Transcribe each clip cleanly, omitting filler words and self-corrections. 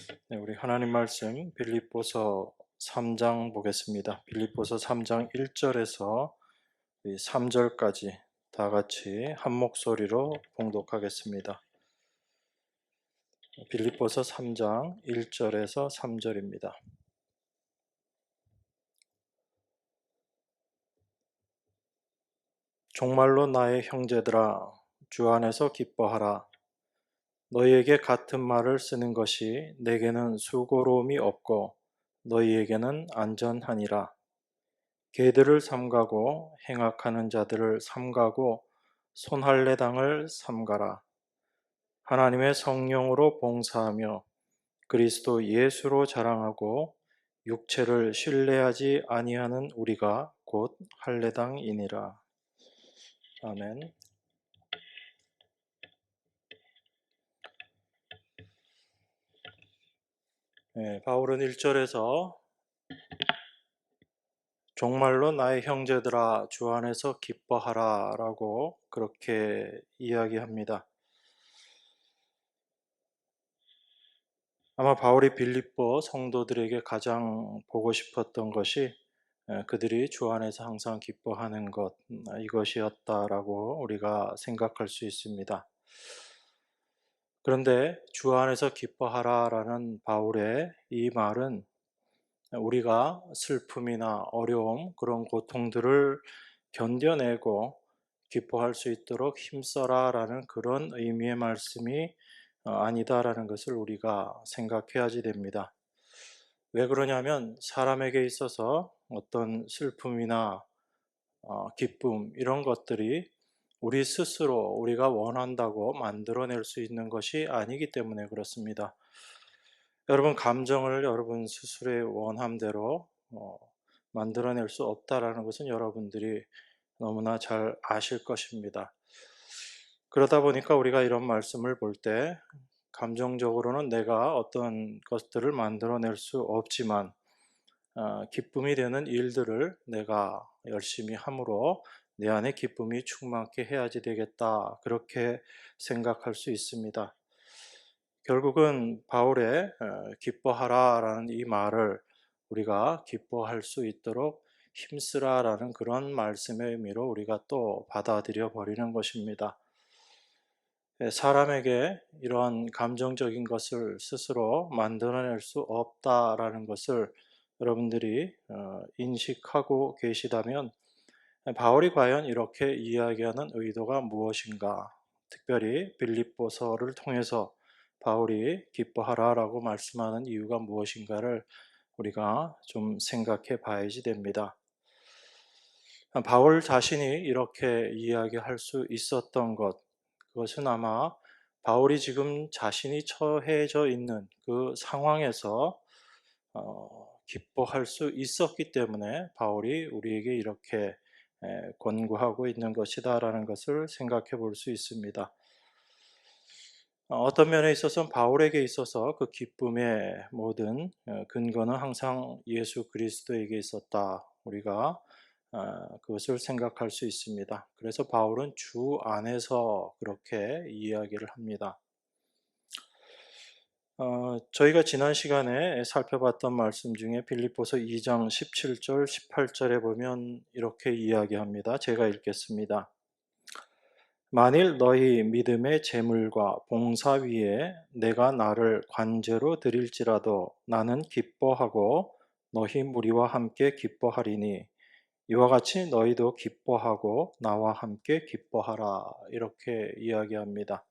네, 우리 하나님 말씀 빌립보서 3장 보겠습니다. 빌립보서 3장 1절에서 3절까지 다 같이 한 목소리로 봉독하겠습니다. 빌립보서 3장 1절에서 3절입니다. 종말로 나의 형제들아, 주 안에서 기뻐하라. 너희에게 같은 말을 쓰는 것이 내게는 수고로움이 없고 너희에게는 안전하니라. 개들을 삼가고 행악하는 자들을 삼가고 손할례당을 삼가라. 하나님의 성령으로 봉사하며 그리스도 예수로 자랑하고 육체를 신뢰하지 아니하는 우리가 곧 할례당이니라. 아멘. 네, 바울은 1절에서 정말로 나의 형제들아 주 안에서 기뻐하라 라고 그렇게 이야기합니다. 아마 바울이 빌립보 성도들에게 가장 보고 싶었던 것이 그들이 주 안에서 항상 기뻐하는 것, 이것이었다라고 우리가 생각할 수 있습니다. 그런데 주 안에서 기뻐하라라는 바울의 이 말은 우리가 슬픔이나 어려움, 그런 고통들을 견뎌내고 기뻐할 수 있도록 힘써라라는 그런 의미의 말씀이 아니다라는 것을 우리가 생각해야지 됩니다. 왜 그러냐면 사람에게 있어서 어떤 슬픔이나 기쁨 이런 것들이 우리 스스로 우리가 원한다고 만들어낼 수 있는 것이 아니기 때문에 그렇습니다. 여러분 감정을 여러분 스스로의 원함대로 만들어낼 수 없다라는 것은 여러분들이 너무나 잘 아실 것입니다. 그러다 보니까 우리가 이런 말씀을 볼 때 감정적으로는 내가 어떤 것들을 만들어낼 수 없지만 기쁨이 되는 일들을 내가 열심히 함으로 내 안에 기쁨이 충만케 해야지 되겠다. 그렇게 생각할 수 있습니다. 결국은 바울의 기뻐하라라는 이 말을 우리가 기뻐할 수 있도록 힘쓰라라는 그런 말씀의 의미로 우리가 또 받아들여 버리는 것입니다. 사람에게 이러한 감정적인 것을 스스로 만들어낼 수 없다라는 것을 여러분들이 인식하고 계시다면 바울이 과연 이렇게 이야기하는 의도가 무엇인가? 특별히 빌립보서를 통해서 바울이 기뻐하라라고 말씀하는 이유가 무엇인가를 우리가 좀 생각해 봐야지 됩니다. 바울 자신이 이렇게 이야기할 수 있었던 것, 그것은 아마 바울이 지금 자신이 처해져 있는 그 상황에서 기뻐할 수 있었기 때문에 바울이 우리에게 이렇게 권고하고 있는 것이다라는 것을 생각해 볼 수 있습니다. 어떤 면에 있어서는 바울에게 있어서 그 기쁨의 모든 근거는 항상 예수 그리스도에게 있었다. 우리가 그것을 생각할 수 있습니다. 그래서 바울은 주 안에서 그렇게 이야기를 합니다. 저희가 지난 시간에 살펴봤던 말씀 중에 빌립보서 2장 17절, 18절에 보면 이렇게 이야기합니다. 제가 읽겠습니다. 만일 너희 믿음의 재물과 봉사 위에 내가 나를 관제로 드릴지라도 나는 기뻐하고 너희 무리와 함께 기뻐하리니 이와 같이 너희도 기뻐하고 나와 함께 기뻐하라. 이렇게 이야기합니다.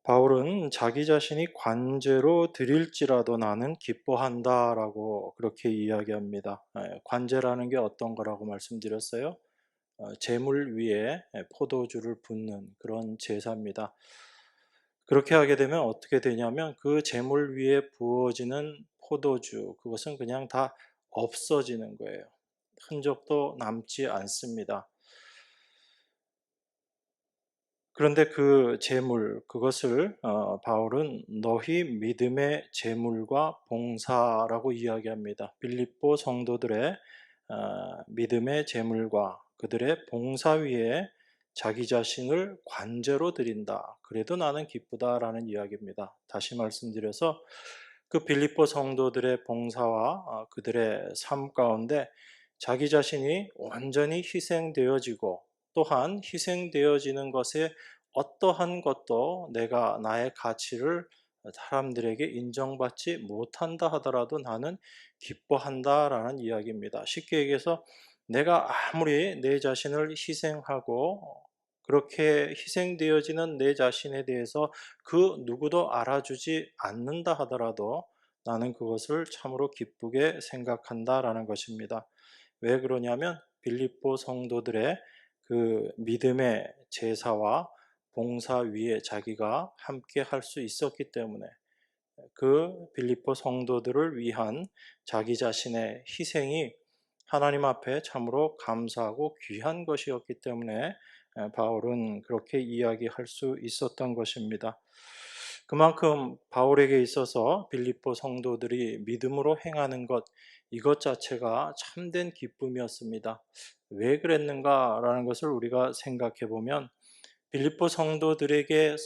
바울은 자기 자신이 관제로 드릴지라도 나는 기뻐한다라고 그렇게 이야기합니다. 관제라는 게 어떤 거라고 말씀드렸어요? 제물 위에 포도주를 붓는 그런 제사입니다. 그렇게 하게 되면 어떻게 되냐면 그 제물 위에 부어지는 포도주, 그것은 그냥 다 없어지는 거예요. 흔적도 남지 않습니다. 그런데 그 제물, 그것을 바울은 너희 믿음의 제물과 봉사라고 이야기합니다. 빌립보 성도들의 믿음의 제물과 그들의 봉사 위에 자기 자신을 관제로 드린다. 그래도 나는 기쁘다라는 이야기입니다. 다시 말씀드려서 그 빌립보 성도들의 봉사와 그들의 삶 가운데 자기 자신이 완전히 희생되어지고 또한 희생되어지는 것에 어떠한 것도 내가 나의 가치를 사람들에게 인정받지 못한다 하더라도 나는 기뻐한다라는 이야기입니다. 쉽게 얘기해서 내가 아무리 내 자신을 희생하고 그렇게 희생되어지는 내 자신에 대해서 그 누구도 알아주지 않는다 하더라도 나는 그것을 참으로 기쁘게 생각한다라는 것입니다. 왜 그러냐면 빌립보 성도들의 그 믿음의 제사와 봉사 위에 자기가 함께 할 수 있었기 때문에 그 빌립보 성도들을 위한 자기 자신의 희생이 하나님 앞에 참으로 감사하고 귀한 것이었기 때문에 바울은 그렇게 이야기할 수 있었던 것입니다. 그만큼 바울에게 있어서 빌립보 성도들이 믿음으로 행하는 것, 이것 자체가 참된 기쁨이었습니다. 왜 그랬는가라는 것을 우리가 생각해 보면 빌립보 성도들에게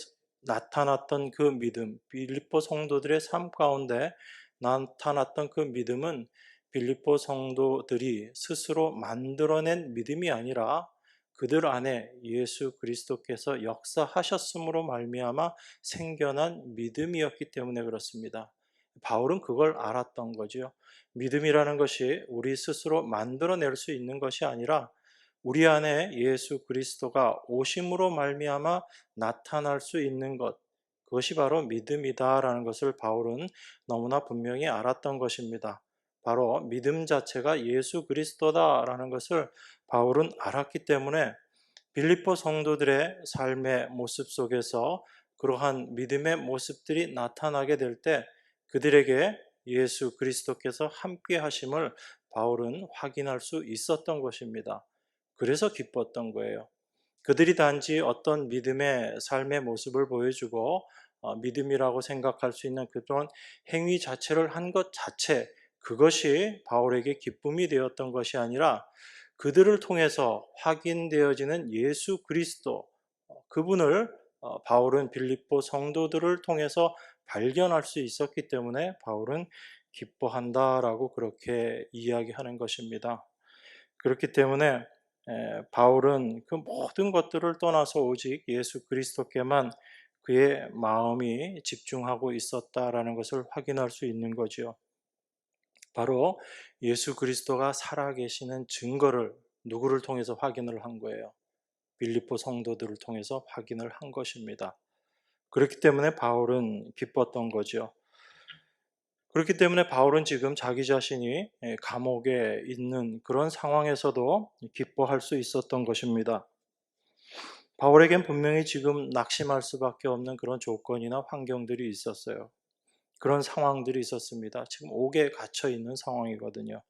나타났던 그 믿음, 빌립보 성도들의 삶 가운데 나타났던 그 믿음은 빌립보 성도들이 스스로 만들어낸 믿음이 아니라 그들 안에 예수 그리스도께서 역사하셨음으로 말미암아 생겨난 믿음이었기 때문에 그렇습니다. 바울은 그걸 알았던 거죠. 믿음이라는 것이 우리 스스로 만들어낼 수 있는 것이 아니라 우리 안에 예수 그리스도가 오심으로 말미암아 나타날 수 있는 것, 그것이 바로 믿음이다라는 것을 바울은 너무나 분명히 알았던 것입니다. 바로 믿음 자체가 예수 그리스도다라는 것을 바울은 알았기 때문에 빌립보 성도들의 삶의 모습 속에서 그러한 믿음의 모습들이 나타나게 될 때 그들에게 예수 그리스도께서 함께 하심을 바울은 확인할 수 있었던 것입니다. 그래서 기뻤던 거예요. 그들이 단지 어떤 믿음의 삶의 모습을 보여주고 믿음이라고 생각할 수 있는 그런 행위 자체를 한 것 자체, 그것이 바울에게 기쁨이 되었던 것이 아니라 그들을 통해서 확인되어지는 예수 그리스도, 그분을 바울은 빌립보 성도들을 통해서 발견할 수 있었기 때문에 바울은 기뻐한다라고 그렇게 이야기하는 것입니다. 그렇기 때문에 바울은 그 모든 것들을 떠나서 오직 예수 그리스도께만 그의 마음이 집중하고 있었다라는 것을 확인할 수 있는 거지요. 바로 예수 그리스도가 살아계시는 증거를 누구를 통해서 확인을 한 거예요? 빌립보 성도들을 통해서 확인을 한 것입니다. 그렇기 때문에 바울은 기뻤던 거죠. 그렇기 때문에 바울은 지금 자기 자신이 감옥에 있는 그런 상황에서도 기뻐할 수 있었던 것입니다. 바울에겐 분명히 지금 낙심할 수밖에 없는 그런 조건이나 환경들이 있었어요. 그런 상황들이 있었습니다. 지금 옥에 갇혀 있는 상황이거든요.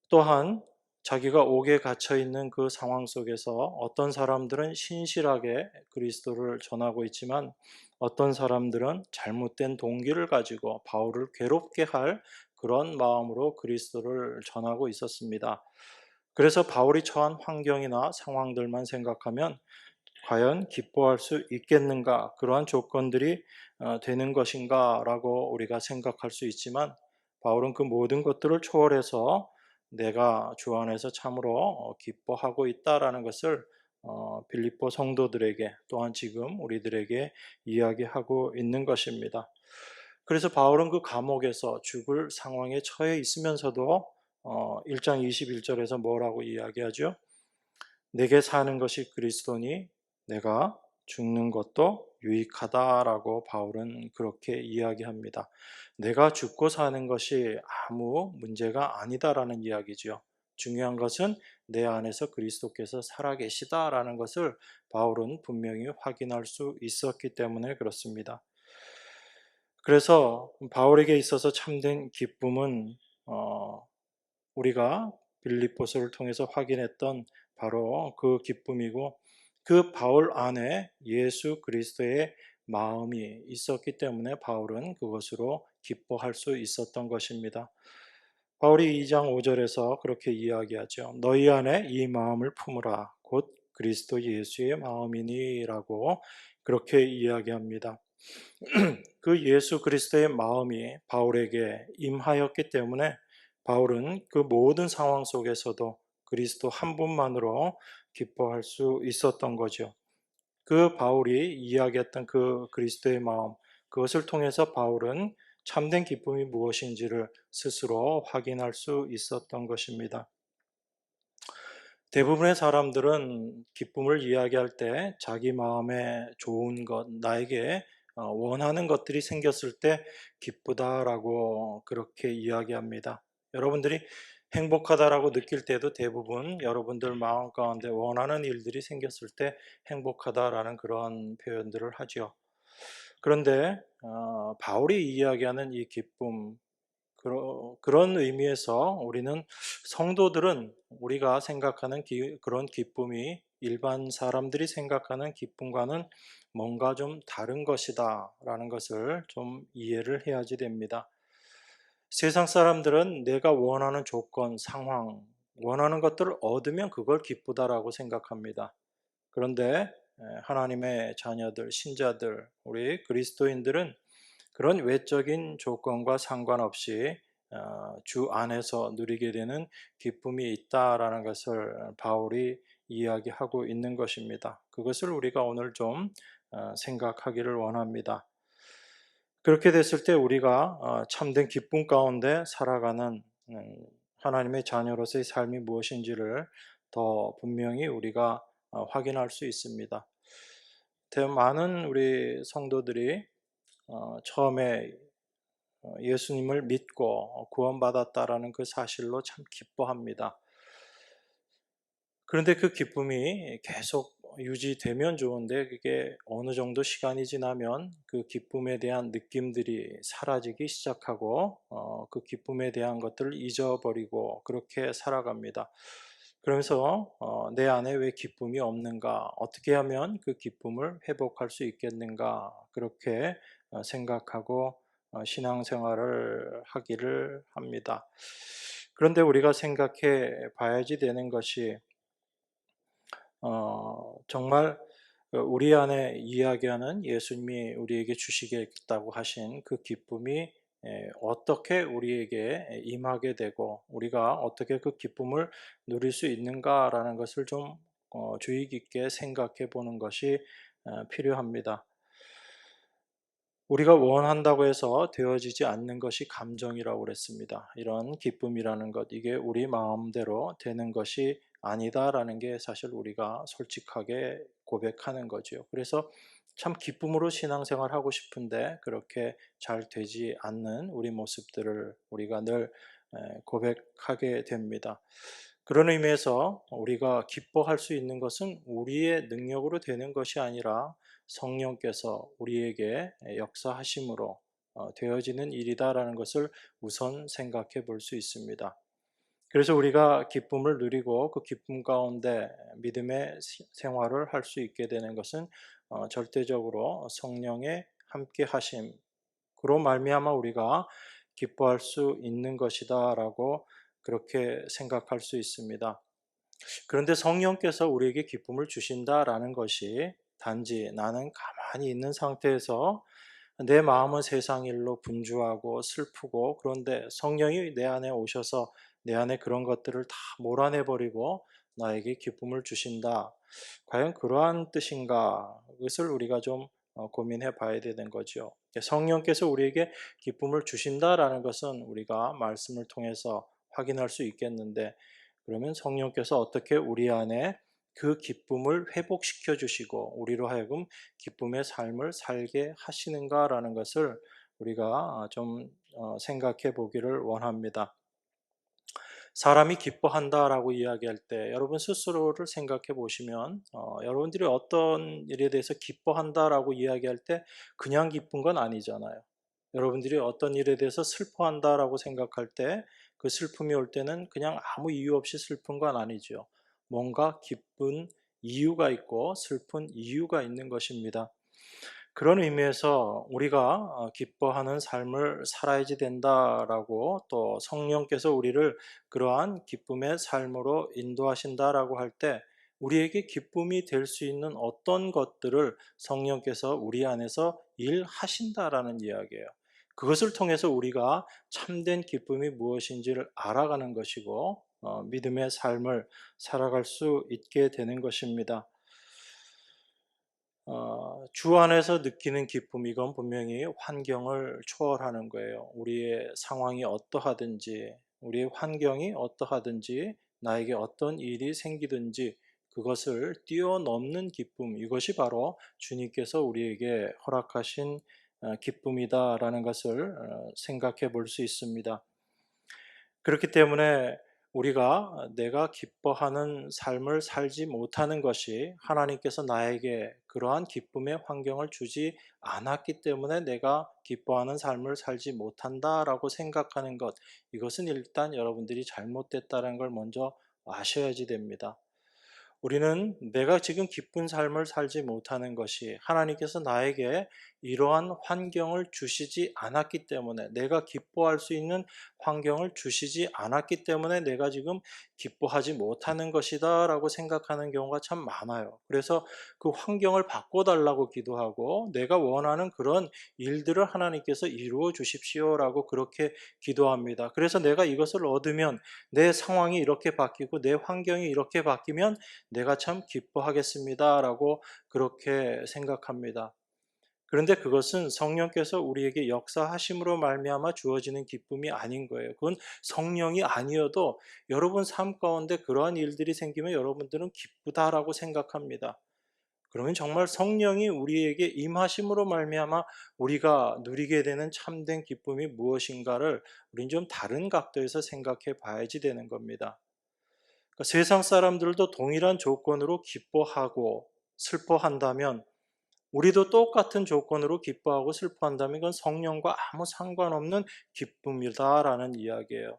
또한 자기가 옥에 갇혀 있는 그 상황 속에서 어떤 사람들은 신실하게 그리스도를 전하고 있지만 어떤 사람들은 잘못된 동기를 가지고 바울을 괴롭게 할 그런 마음으로 그리스도를 전하고 있었습니다. 그래서 바울이 처한 환경이나 상황들만 생각하면 과연 기뻐할 수 있겠는가? 그러한 조건들이 되는 것인가라고 우리가 생각할 수 있지만 바울은 그 모든 것들을 초월해서 내가 주 안에서 참으로 기뻐하고 있다라는 것을 빌립보 성도들에게 또한 지금 우리들에게 이야기하고 있는 것입니다. 그래서 바울은 그 감옥에서 죽을 상황에 처해 있으면서도 1장 21절에서 뭐라고 이야기하죠? 내게 사는 것이 그리스도니 내가 죽는 것도 유익하다라고 바울은 그렇게 이야기합니다. 내가 죽고 사는 것이 아무 문제가 아니다라는 이야기죠. 중요한 것은 내 안에서 그리스도께서 살아계시다라는 것을 바울은 분명히 확인할 수 있었기 때문에 그렇습니다. 그래서 바울에게 있어서 참된 기쁨은 우리가 빌립보서를 통해서 확인했던 바로 그 기쁨이고 그 바울 안에 예수 그리스도의 마음이 있었기 때문에 바울은 그것으로 기뻐할 수 있었던 것입니다. 바울이 2장 5절에서 그렇게 이야기하죠. 너희 안에 이 마음을 품으라. 곧 그리스도 예수의 마음이니라고 그렇게 이야기합니다. 그 예수 그리스도의 마음이 바울에게 임하였기 때문에 바울은 그 모든 상황 속에서도 그리스도 한 분만으로 기뻐할 수 있었던 거죠. 그 바울이 이야기했던 그 그리스도의 마음, 그것을 통해서 바울은 참된 기쁨이 무엇인지를 스스로 확인할 수 있었던 것입니다. 대부분의 사람들은 기쁨을 이야기할 때 자기 마음에 좋은 것, 나에게 원하는 것들이 생겼을 때 기쁘다라고 그렇게 이야기합니다. 여러분들이 행복하다라고 느낄 때도 대부분 여러분들 마음 가운데 원하는 일들이 생겼을 때 행복하다라는 그런 표현들을 하죠. 그런데 바울이 이야기하는 이 기쁨, 그런 의미에서 우리는 성도들은 우리가 생각하는 그런 기쁨이 일반 사람들이 생각하는 기쁨과는 뭔가 좀 다른 것이다 라는 것을 좀 이해를 해야지 됩니다. 세상 사람들은 내가 원하는 조건, 상황, 원하는 것들을 얻으면 그걸 기쁘다라고 생각합니다. 그런데 하나님의 자녀들, 신자들, 우리 그리스도인들은 그런 외적인 조건과 상관없이 주 안에서 누리게 되는 기쁨이 있다라는 것을 바울이 이야기하고 있는 것입니다. 그것을 우리가 오늘 좀 생각하기를 원합니다. 그렇게 됐을 때 우리가 참된 기쁨 가운데 살아가는 하나님의 자녀로서의 삶이 무엇인지를 더 분명히 우리가 확인할 수 있습니다. 많은 우리 성도들이 처음에 예수님을 믿고 구원받았다라는 그 사실로 참 기뻐합니다. 그런데 그 기쁨이 계속 유지되면 좋은데 그게 어느 정도 시간이 지나면 그 기쁨에 대한 느낌들이 사라지기 시작하고 그 기쁨에 대한 것들을 잊어버리고 그렇게 살아갑니다. 그러면서 내 안에 왜 기쁨이 없는가? 어떻게 하면 그 기쁨을 회복할 수 있겠는가? 그렇게 생각하고 신앙생활을 하기를 합니다. 그런데 우리가 생각해 봐야지 되는 것이 정말 우리 안에 이야기하는 예수님이 우리에게 주시겠다고 하신 그 기쁨이 어떻게 우리에게 임하게 되고 우리가 어떻게 그 기쁨을 누릴 수 있는가라는 것을 좀 주의 깊게 생각해 보는 것이 필요합니다. 우리가 원한다고 해서 되어지지 않는 것이 감정이라고 그랬습니다. 이런 기쁨이라는 것, 이게 우리 마음대로 되는 것이 아니다라는 게 사실 우리가 솔직하게 고백하는 거죠. 그래서 참 기쁨으로 신앙생활 하고 싶은데 그렇게 잘 되지 않는 우리 모습들을 우리가 늘 고백하게 됩니다. 그런 의미에서 우리가 기뻐할 수 있는 것은 우리의 능력으로 되는 것이 아니라 성령께서 우리에게 역사하심으로 되어지는 일이다라는 것을 우선 생각해 볼 수 있습니다. 그래서 우리가 기쁨을 누리고 그 기쁨 가운데 믿음의 생활을 할 수 있게 되는 것은 절대적으로 성령의 함께 하심, 그로 말미암아 우리가 기뻐할 수 있는 것이다라고 그렇게 생각할 수 있습니다. 그런데 성령께서 우리에게 기쁨을 주신다라는 것이 단지 나는 가만히 있는 상태에서 내 마음은 세상 일로 분주하고 슬프고 그런데 성령이 내 안에 오셔서 내 안에 그런 것들을 다 몰아내버리고 나에게 기쁨을 주신다. 과연 그러한 뜻인가? 그것을 우리가 좀 고민해 봐야 되는 거죠. 성령께서 우리에게 기쁨을 주신다라는 것은 우리가 말씀을 통해서 확인할 수 있겠는데 그러면 성령께서 어떻게 우리 안에 그 기쁨을 회복시켜 주시고 우리로 하여금 기쁨의 삶을 살게 하시는가라는 것을 우리가 좀 생각해 보기를 원합니다. 사람이 기뻐한다라고 이야기할 때 여러분 스스로를 생각해 보시면 여러분들이 어떤 일에 대해서 기뻐한다라고 이야기할 때 그냥 기쁜 건 아니잖아요. 여러분들이 어떤 일에 대해서 슬퍼한다라고 생각할 때 그 슬픔이 올 때는 그냥 아무 이유 없이 슬픈 건 아니죠. 뭔가 기쁜 이유가 있고 슬픈 이유가 있는 것입니다. 그런 의미에서 우리가 기뻐하는 삶을 살아야지 된다라고 또 성령께서 우리를 그러한 기쁨의 삶으로 인도하신다라고 할 때 우리에게 기쁨이 될 수 있는 어떤 것들을 성령께서 우리 안에서 일하신다라는 이야기예요. 그것을 통해서 우리가 참된 기쁨이 무엇인지를 알아가는 것이고 믿음의 삶을 살아갈 수 있게 되는 것입니다. 주 안에서 느끼는 기쁨, 이건 분명히 환경을 초월하는 거예요. 우리의 상황이 어떠하든지, 우리의 환경이 어떠하든지, 나에게 어떤 일이 생기든지 그것을 뛰어넘는 기쁨, 이것이 바로 주님께서 우리에게 허락하신 기쁨이다라는 것을 생각해 볼 수 있습니다. 그렇기 때문에 우리가 내가 기뻐하는 삶을 살지 못하는 것이 하나님께서 나에게 그러한 기쁨의 환경을 주지 않았기 때문에 내가 기뻐하는 삶을 살지 못한다라고 생각하는 것, 이것은 일단 여러분들이 잘못됐다는 걸 먼저 아셔야지 됩니다. 우리는 내가 지금 기쁜 삶을 살지 못하는 것이 하나님께서 나에게 이러한 환경을 주시지 않았기 때문에, 내가 기뻐할 수 있는 환경을 주시지 않았기 때문에 내가 지금 기뻐하지 못하는 것이다 라고 생각하는 경우가 참 많아요. 그래서 그 환경을 바꿔달라고 기도하고 내가 원하는 그런 일들을 하나님께서 이루어 주십시오 라고 그렇게 기도합니다. 그래서 내가 이것을 얻으면, 내 상황이 이렇게 바뀌고 내 환경이 이렇게 바뀌면 내가 참 기뻐하겠습니다라고 그렇게 생각합니다. 그런데 그것은 성령께서 우리에게 역사하심으로 말미암아 주어지는 기쁨이 아닌 거예요. 그건 성령이 아니어도 여러분 삶 가운데 그러한 일들이 생기면 여러분들은 기쁘다라고 생각합니다. 그러면 정말 성령이 우리에게 임하심으로 말미암아 우리가 누리게 되는 참된 기쁨이 무엇인가를 우린 좀 다른 각도에서 생각해 봐야지 되는 겁니다. 그러니까 세상 사람들도 동일한 조건으로 기뻐하고 슬퍼한다면 우리도 똑같은 조건으로 기뻐하고 슬퍼한다면 이건 성령과 아무 상관없는 기쁨이다라는 이야기예요.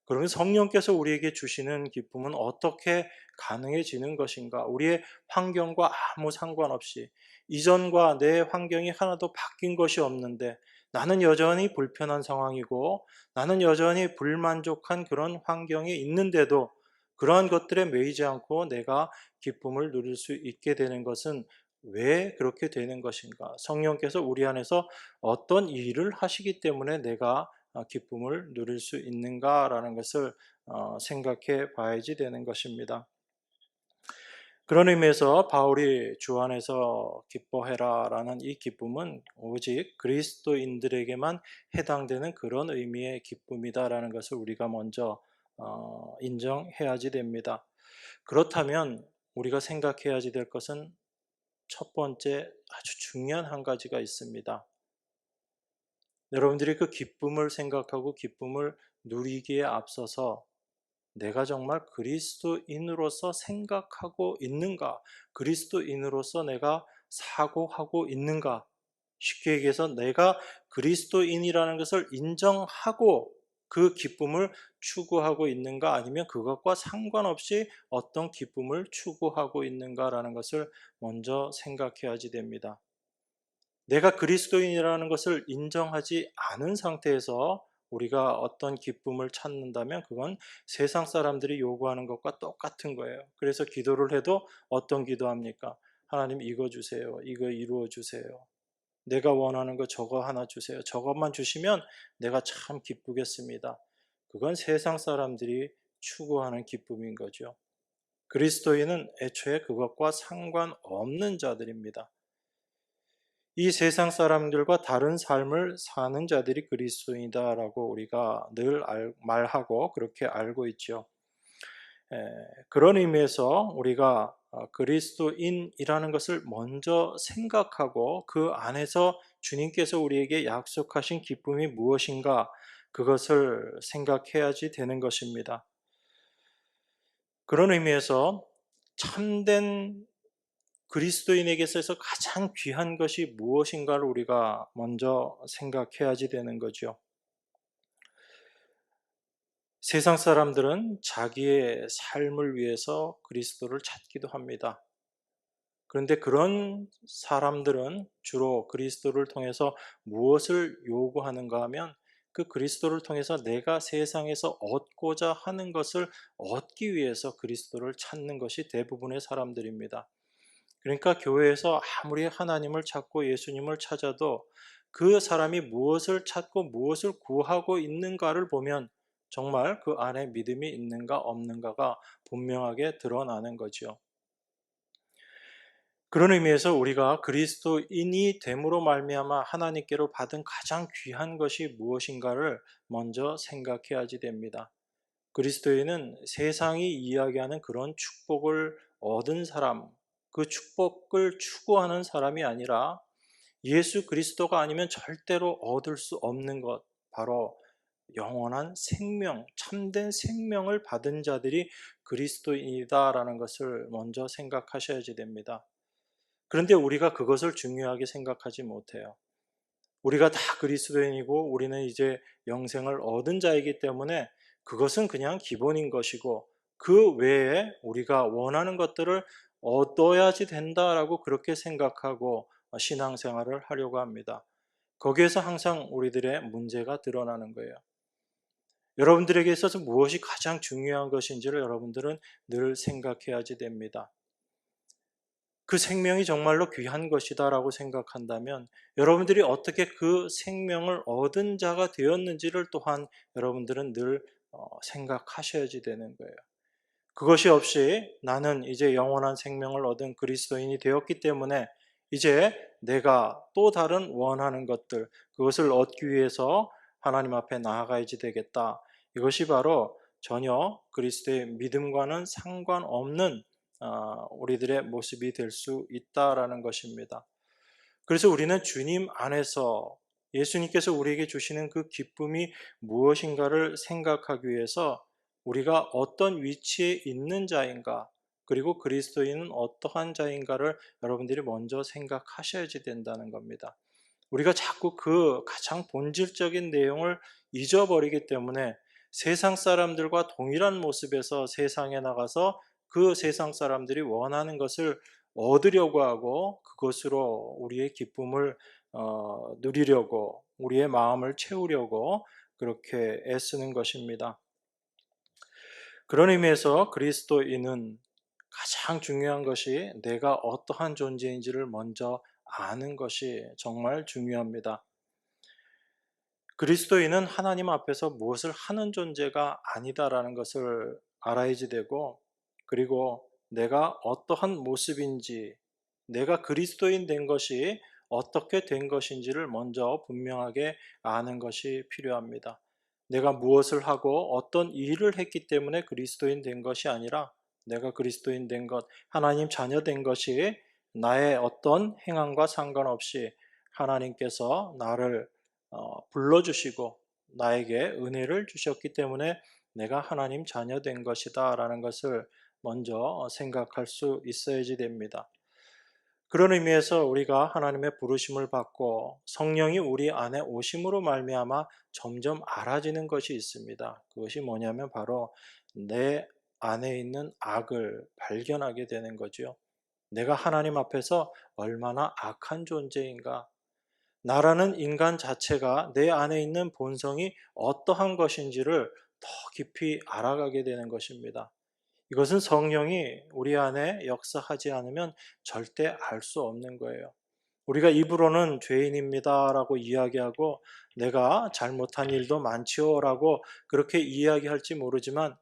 그러면 성령께서 우리에게 주시는 기쁨은 어떻게 가능해지는 것인가? 우리의 환경과 아무 상관없이 이전과 내 환경이 하나도 바뀐 것이 없는데 나는 여전히 불편한 상황이고 나는 여전히 불만족한 그런 환경에 있는데도 그러한 것들에 매이지 않고 내가 기쁨을 누릴 수 있게 되는 것은 왜 그렇게 되는 것인가? 성령께서 우리 안에서 어떤 일을 하시기 때문에 내가 기쁨을 누릴 수 있는가라는 것을 생각해 봐야지 되는 것입니다. 그런 의미에서 바울이 주 안에서 기뻐해라라는 이 기쁨은 오직 그리스도인들에게만 해당되는 그런 의미의 기쁨이다라는 것을 우리가 먼저 인정해야지 됩니다. 그렇다면 우리가 생각해야지 될 것은 첫 번째 아주 중요한 한 가지가 있습니다. 여러분들이 그 기쁨을 생각하고 기쁨을 누리기에 앞서서 내가 정말 그리스도인으로서 생각하고 있는가? 그리스도인으로서 내가 사고하고 있는가? 쉽게 얘기해서 내가 그리스도인이라는 것을 인정하고 그 기쁨을 추구하고 있는가? 아니면 그것과 상관없이 어떤 기쁨을 추구하고 있는가라는 것을 먼저 생각해야지 됩니다. 내가 그리스도인이라는 것을 인정하지 않은 상태에서 우리가 어떤 기쁨을 찾는다면 그건 세상 사람들이 요구하는 것과 똑같은 거예요. 그래서 기도를 해도 어떤 기도합니까? 하나님 이거 주세요. 이거 이루어 주세요. 내가 원하는 거 저거 하나 주세요. 저것만 주시면 내가 참 기쁘겠습니다. 그건 세상 사람들이 추구하는 기쁨인 거죠. 그리스도인은 애초에 그것과 상관없는 자들입니다. 이 세상 사람들과 다른 삶을 사는 자들이 그리스도인이다라고 우리가 늘 말하고 그렇게 알고 있죠. 그런 의미에서 우리가 그리스도인이라는 것을 먼저 생각하고 그 안에서 주님께서 우리에게 약속하신 기쁨이 무엇인가 그것을 생각해야지 되는 것입니다. 그런 의미에서 참된 그리스도인에게서 가장 귀한 것이 무엇인가를 우리가 먼저 생각해야지 되는 거죠. 세상 사람들은 자기의 삶을 위해서 그리스도를 찾기도 합니다. 그런데 그런 사람들은 주로 그리스도를 통해서 무엇을 요구하는가 하면 그 그리스도를 통해서 내가 세상에서 얻고자 하는 것을 얻기 위해서 그리스도를 찾는 것이 대부분의 사람들입니다. 그러니까 교회에서 아무리 하나님을 찾고 예수님을 찾아도 그 사람이 무엇을 찾고 무엇을 구하고 있는가를 보면 정말 그 안에 믿음이 있는가 없는가가 분명하게 드러나는 거죠. 그런 의미에서 우리가 그리스도인이 됨으로 말미암아 하나님께로 받은 가장 귀한 것이 무엇인가를 먼저 생각해야지 됩니다. 그리스도인은 세상이 이야기하는 그런 축복을 얻은 사람, 그 축복을 추구하는 사람이 아니라 예수 그리스도가 아니면 절대로 얻을 수 없는 것, 바로 영원한 생명, 참된 생명을 받은 자들이 그리스도인이다라는 것을 먼저 생각하셔야지 됩니다. 그런데 우리가 그것을 중요하게 생각하지 못해요. 우리가 다 그리스도인이고 우리는 이제 영생을 얻은 자이기 때문에 그것은 그냥 기본인 것이고 그 외에 우리가 원하는 것들을 얻어야지 된다라고 그렇게 생각하고 신앙생활을 하려고 합니다. 거기에서 항상 우리들의 문제가 드러나는 거예요. 여러분들에게 있어서 무엇이 가장 중요한 것인지를 여러분들은 늘 생각해야지 됩니다. 그 생명이 정말로 귀한 것이다라고 생각한다면 여러분들이 어떻게 그 생명을 얻은 자가 되었는지를 또한 여러분들은 늘 생각하셔야지 되는 거예요. 그것이 없이 나는 이제 영원한 생명을 얻은 그리스도인이 되었기 때문에 이제 내가 또 다른 원하는 것들, 그것을 얻기 위해서 하나님 앞에 나아가야지 되겠다. 이것이 바로 전혀 그리스도의 믿음과는 상관없는 우리들의 모습이 될 수 있다라는 것입니다. 그래서 우리는 주님 안에서 예수님께서 우리에게 주시는 그 기쁨이 무엇인가를 생각하기 위해서 우리가 어떤 위치에 있는 자인가, 그리고 그리스도인은 어떠한 자인가를 여러분들이 먼저 생각하셔야지 된다는 겁니다. 우리가 자꾸 그 가장 본질적인 내용을 잊어버리기 때문에 세상 사람들과 동일한 모습에서 세상에 나가서 그 세상 사람들이 원하는 것을 얻으려고 하고 그것으로 우리의 기쁨을 누리려고 우리의 마음을 채우려고 그렇게 애쓰는 것입니다. 그런 의미에서 그리스도인은 가장 중요한 것이 내가 어떠한 존재인지를 먼저 아는 것이 정말 중요합니다. 그리스도인은 하나님 앞에서 무엇을 하는 존재가 아니다라는 것을 알아야지 되고, 그리고 내가 어떠한 모습인지, 내가 그리스도인 된 것이 어떻게 된 것인지를 먼저 분명하게 아는 것이 필요합니다. 내가 무엇을 하고 어떤 일을 했기 때문에 그리스도인 된 것이 아니라 내가 그리스도인 된 것, 하나님 자녀 된 것이 나의 어떤 행함과 상관없이 하나님께서 나를 불러주시고 나에게 은혜를 주셨기 때문에 내가 하나님 자녀 된 것이다 라는 것을 먼저 생각할 수 있어야지 됩니다. 그런 의미에서 우리가 하나님의 부르심을 받고 성령이 우리 안에 오심으로 말미암아 점점 알아지는 것이 있습니다. 그것이 뭐냐면 바로 내 안에 있는 악을 발견하게 되는 거죠. 내가 하나님 앞에서 얼마나 악한 존재인가, 나라는 인간 자체가 내 안에 있는 본성이 어떠한 것인지를 더 깊이 알아가게 되는 것입니다. 이것은 성령이 우리 안에 역사하지 않으면 절대 알 수 없는 거예요. 우리가 입으로는 죄인입니다라고 이야기하고 내가 잘못한 일도 많지요라고 그렇게 이야기할지 모르지만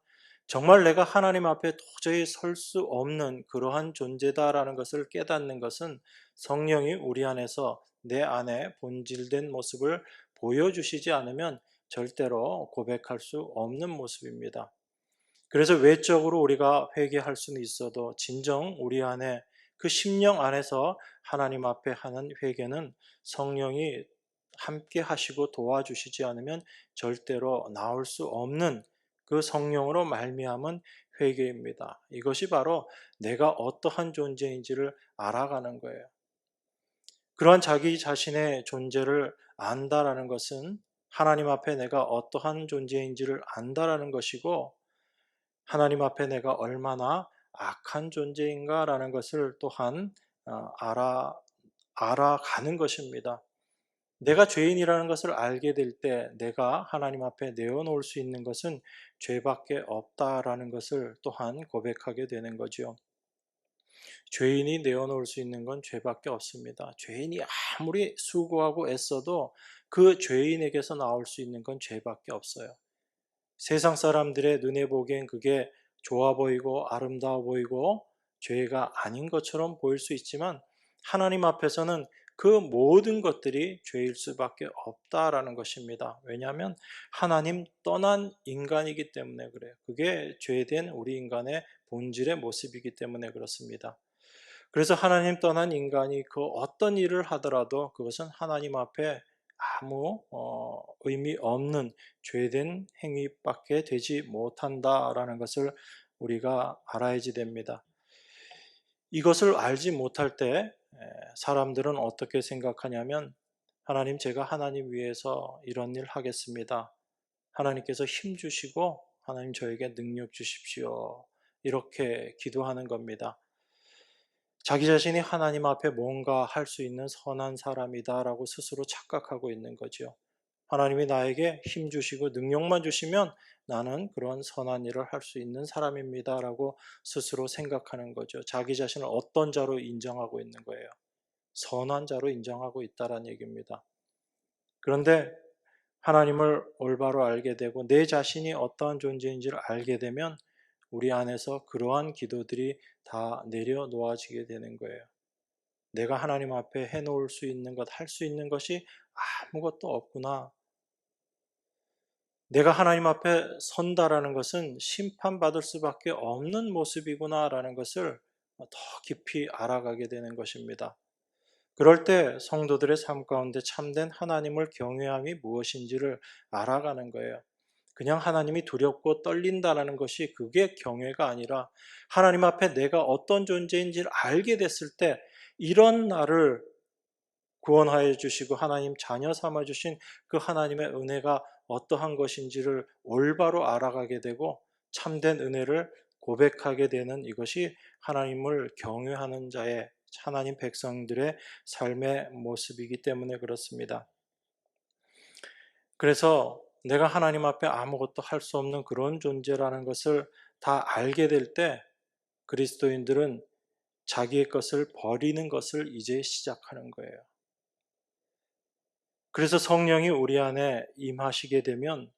정말 내가 하나님 앞에 도저히 설 수 없는 그러한 존재다라는 것을 깨닫는 것은 성령이 우리 안에서 내 안에 본질된 모습을 보여주시지 않으면 절대로 고백할 수 없는 모습입니다. 그래서 외적으로 우리가 회개할 수는 있어도 진정 우리 안에 그 심령 안에서 하나님 앞에 하는 회개는 성령이 함께 하시고 도와주시지 않으면 절대로 나올 수 없는 그 성령으로 말미암은 회개입니다. 이것이 바로 내가 어떠한 존재인지를 알아가는 거예요. 그러한 자기 자신의 존재를 안다라는 것은 하나님 앞에 내가 어떠한 존재인지를 안다라는 것이고 하나님 앞에 내가 얼마나 악한 존재인가라는 것을 또한 알아가는 것입니다. 내가 죄인이라는 것을 알게 될 때 내가 하나님 앞에 내어놓을 수 있는 것은 죄밖에 없다라는 것을 또한 고백하게 되는 거죠. 죄인이 내어놓을 수 있는 건 죄밖에 없습니다. 죄인이 아무리 수고하고 애써도 그 죄인에게서 나올 수 있는 건 죄밖에 없어요. 세상 사람들의 눈에 보기엔 그게 좋아 보이고 아름다워 보이고 죄가 아닌 것처럼 보일 수 있지만 하나님 앞에서는 그 모든 것들이 죄일 수밖에 없다라는 것입니다. 왜냐하면 하나님 떠난 인간이기 때문에 그래요. 그게 죄된 우리 인간의 본질의 모습이기 때문에 그렇습니다. 그래서 하나님 떠난 인간이 그 어떤 일을 하더라도 그것은 하나님 앞에 아무 의미 없는 죄된 행위밖에 되지 못한다라는 것을 우리가 알아야지 됩니다. 이것을 알지 못할 때 사람들은 어떻게 생각하냐면 하나님, 제가 하나님 위해서 이런 일 하겠습니다. 하나님께서 힘 주시고 하나님 저에게 능력 주십시오. 이렇게 기도하는 겁니다. 자기 자신이 하나님 앞에 뭔가 할 수 있는 선한 사람이다라고 스스로 착각하고 있는 거죠. 하나님이 나에게 힘 주시고 능력만 주시면 나는 그런 선한 일을 할 수 있는 사람입니다라고 스스로 생각하는 거죠. 자기 자신을 어떤 자로 인정하고 있는 거예요. 선한 자로 인정하고 있다라는 얘기입니다. 그런데 하나님을 올바로 알게 되고 내 자신이 어떠한 존재인지를 알게 되면 우리 안에서 그러한 기도들이 다 내려놓아지게 되는 거예요. 내가 하나님 앞에 해놓을 수 있는 것, 할 수 있는 것이 아무것도 없구나. 내가 하나님 앞에 선다라는 것은 심판받을 수밖에 없는 모습이구나라는 것을 더 깊이 알아가게 되는 것입니다. 그럴 때 성도들의 삶 가운데 참된 하나님을 경외함이 무엇인지를 알아가는 거예요. 그냥 하나님이 두렵고 떨린다는 것이 그게 경외가 아니라 하나님 앞에 내가 어떤 존재인지를 알게 됐을 때 이런 나를 구원하여 주시고 하나님 자녀 삼아 주신 그 하나님의 은혜가 어떠한 것인지를 올바로 알아가게 되고 참된 은혜를 고백하게 되는 이것이 하나님을 경외하는 자의 하나님 백성들의 삶의 모습이기 때문에 그렇습니다. 그래서 내가 하나님 앞에 아무것도 할 수 없는 그런 존재라는 것을 다 알게 될 때 그리스도인들은 자기의 것을 버리는 것을 이제 시작하는 거예요. 그래서 성령이 우리 안에 임하시게 되면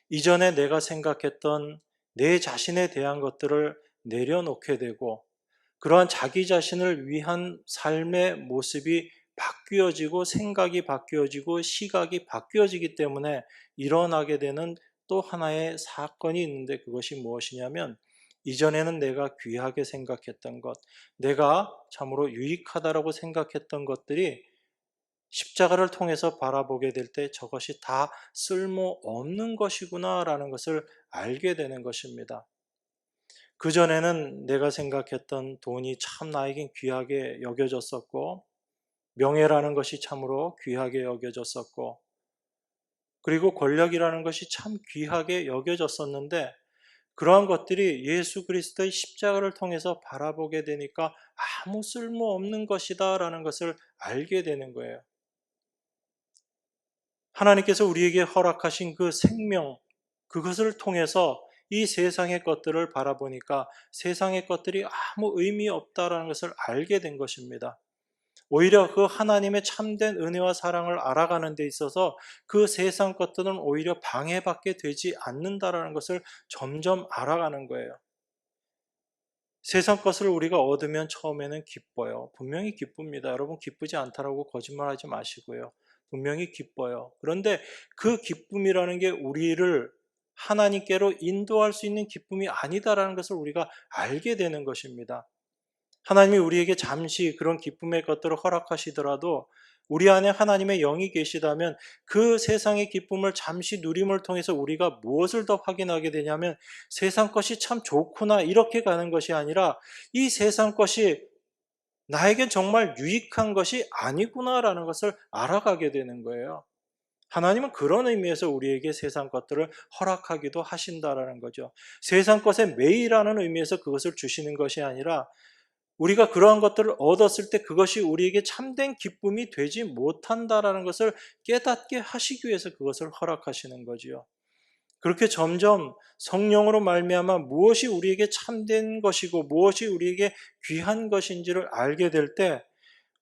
이전에 내가 생각했던 내 자신에 대한 것들을 내려놓게 되고 그러한 자기 자신을 위한 삶의 모습이 바뀌어지고 생각이 바뀌어지고 시각이 바뀌어지기 때문에 일어나게 되는 또 하나의 사건이 있는데 그것이 무엇이냐면 이전에는 내가 귀하게 생각했던 것, 내가 참으로 유익하다라고 생각했던 것들이 십자가를 통해서 바라보게 될 때 저것이 다 쓸모없는 것이구나라는 것을 알게 되는 것입니다. 그전에는 내가 생각했던 돈이 참 나에겐 귀하게 여겨졌었고, 명예라는 것이 참으로 귀하게 여겨졌었고, 그리고 권력이라는 것이 참 귀하게 여겨졌었는데, 그러한 것들이 예수 그리스도의 십자가를 통해서 바라보게 되니까 아무 쓸모없는 것이다라는 것을 알게 되는 거예요. 하나님께서 우리에게 허락하신 그 생명, 그것을 통해서 이 세상의 것들을 바라보니까 세상의 것들이 아무 의미 없다라는 것을 알게 된 것입니다. 오히려 그 하나님의 참된 은혜와 사랑을 알아가는 데 있어서 그 세상 것들은 오히려 방해받게 되지 않는다라는 것을 점점 알아가는 거예요. 세상 것을 우리가 얻으면 처음에는 기뻐요. 분명히 기쁩니다. 여러분 기쁘지 않다라고 거짓말하지 마시고요. 분명히 기뻐요. 그런데 그 기쁨이라는 게 우리를 하나님께로 인도할 수 있는 기쁨이 아니다라는 것을 우리가 알게 되는 것입니다. 하나님이 우리에게 잠시 그런 기쁨의 것들을 허락하시더라도 우리 안에 하나님의 영이 계시다면 그 세상의 기쁨을 잠시 누림을 통해서 우리가 무엇을 더 확인하게 되냐면 세상 것이 참 좋구나 이렇게 가는 것이 아니라 이 세상 것이 나에겐 정말 유익한 것이 아니구나라는 것을 알아가게 되는 거예요. 하나님은 그런 의미에서 우리에게 세상 것들을 허락하기도 하신다라는 거죠. 세상 것에 매일하는 의미에서 그것을 주시는 것이 아니라 우리가 그러한 것들을 얻었을 때 그것이 우리에게 참된 기쁨이 되지 못한다라는 것을 깨닫게 하시기 위해서 그것을 허락하시는 거지요. 그렇게 점점 성령으로 말미암아 무엇이 우리에게 참된 것이고 무엇이 우리에게 귀한 것인지를 알게 될 때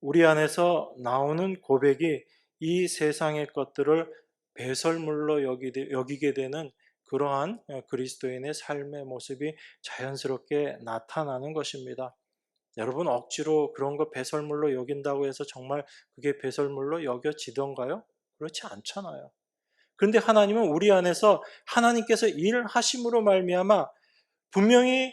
우리 안에서 나오는 고백이 이 세상의 것들을 배설물로 여기게 되는 그러한 그리스도인의 삶의 모습이 자연스럽게 나타나는 것입니다. 여러분, 억지로 그런 거 배설물로 여긴다고 해서 정말 그게 배설물로 여겨지던가요? 그렇지 않잖아요. 그런데 하나님은 우리 안에서 하나님께서 일하심으로 말미암아 분명히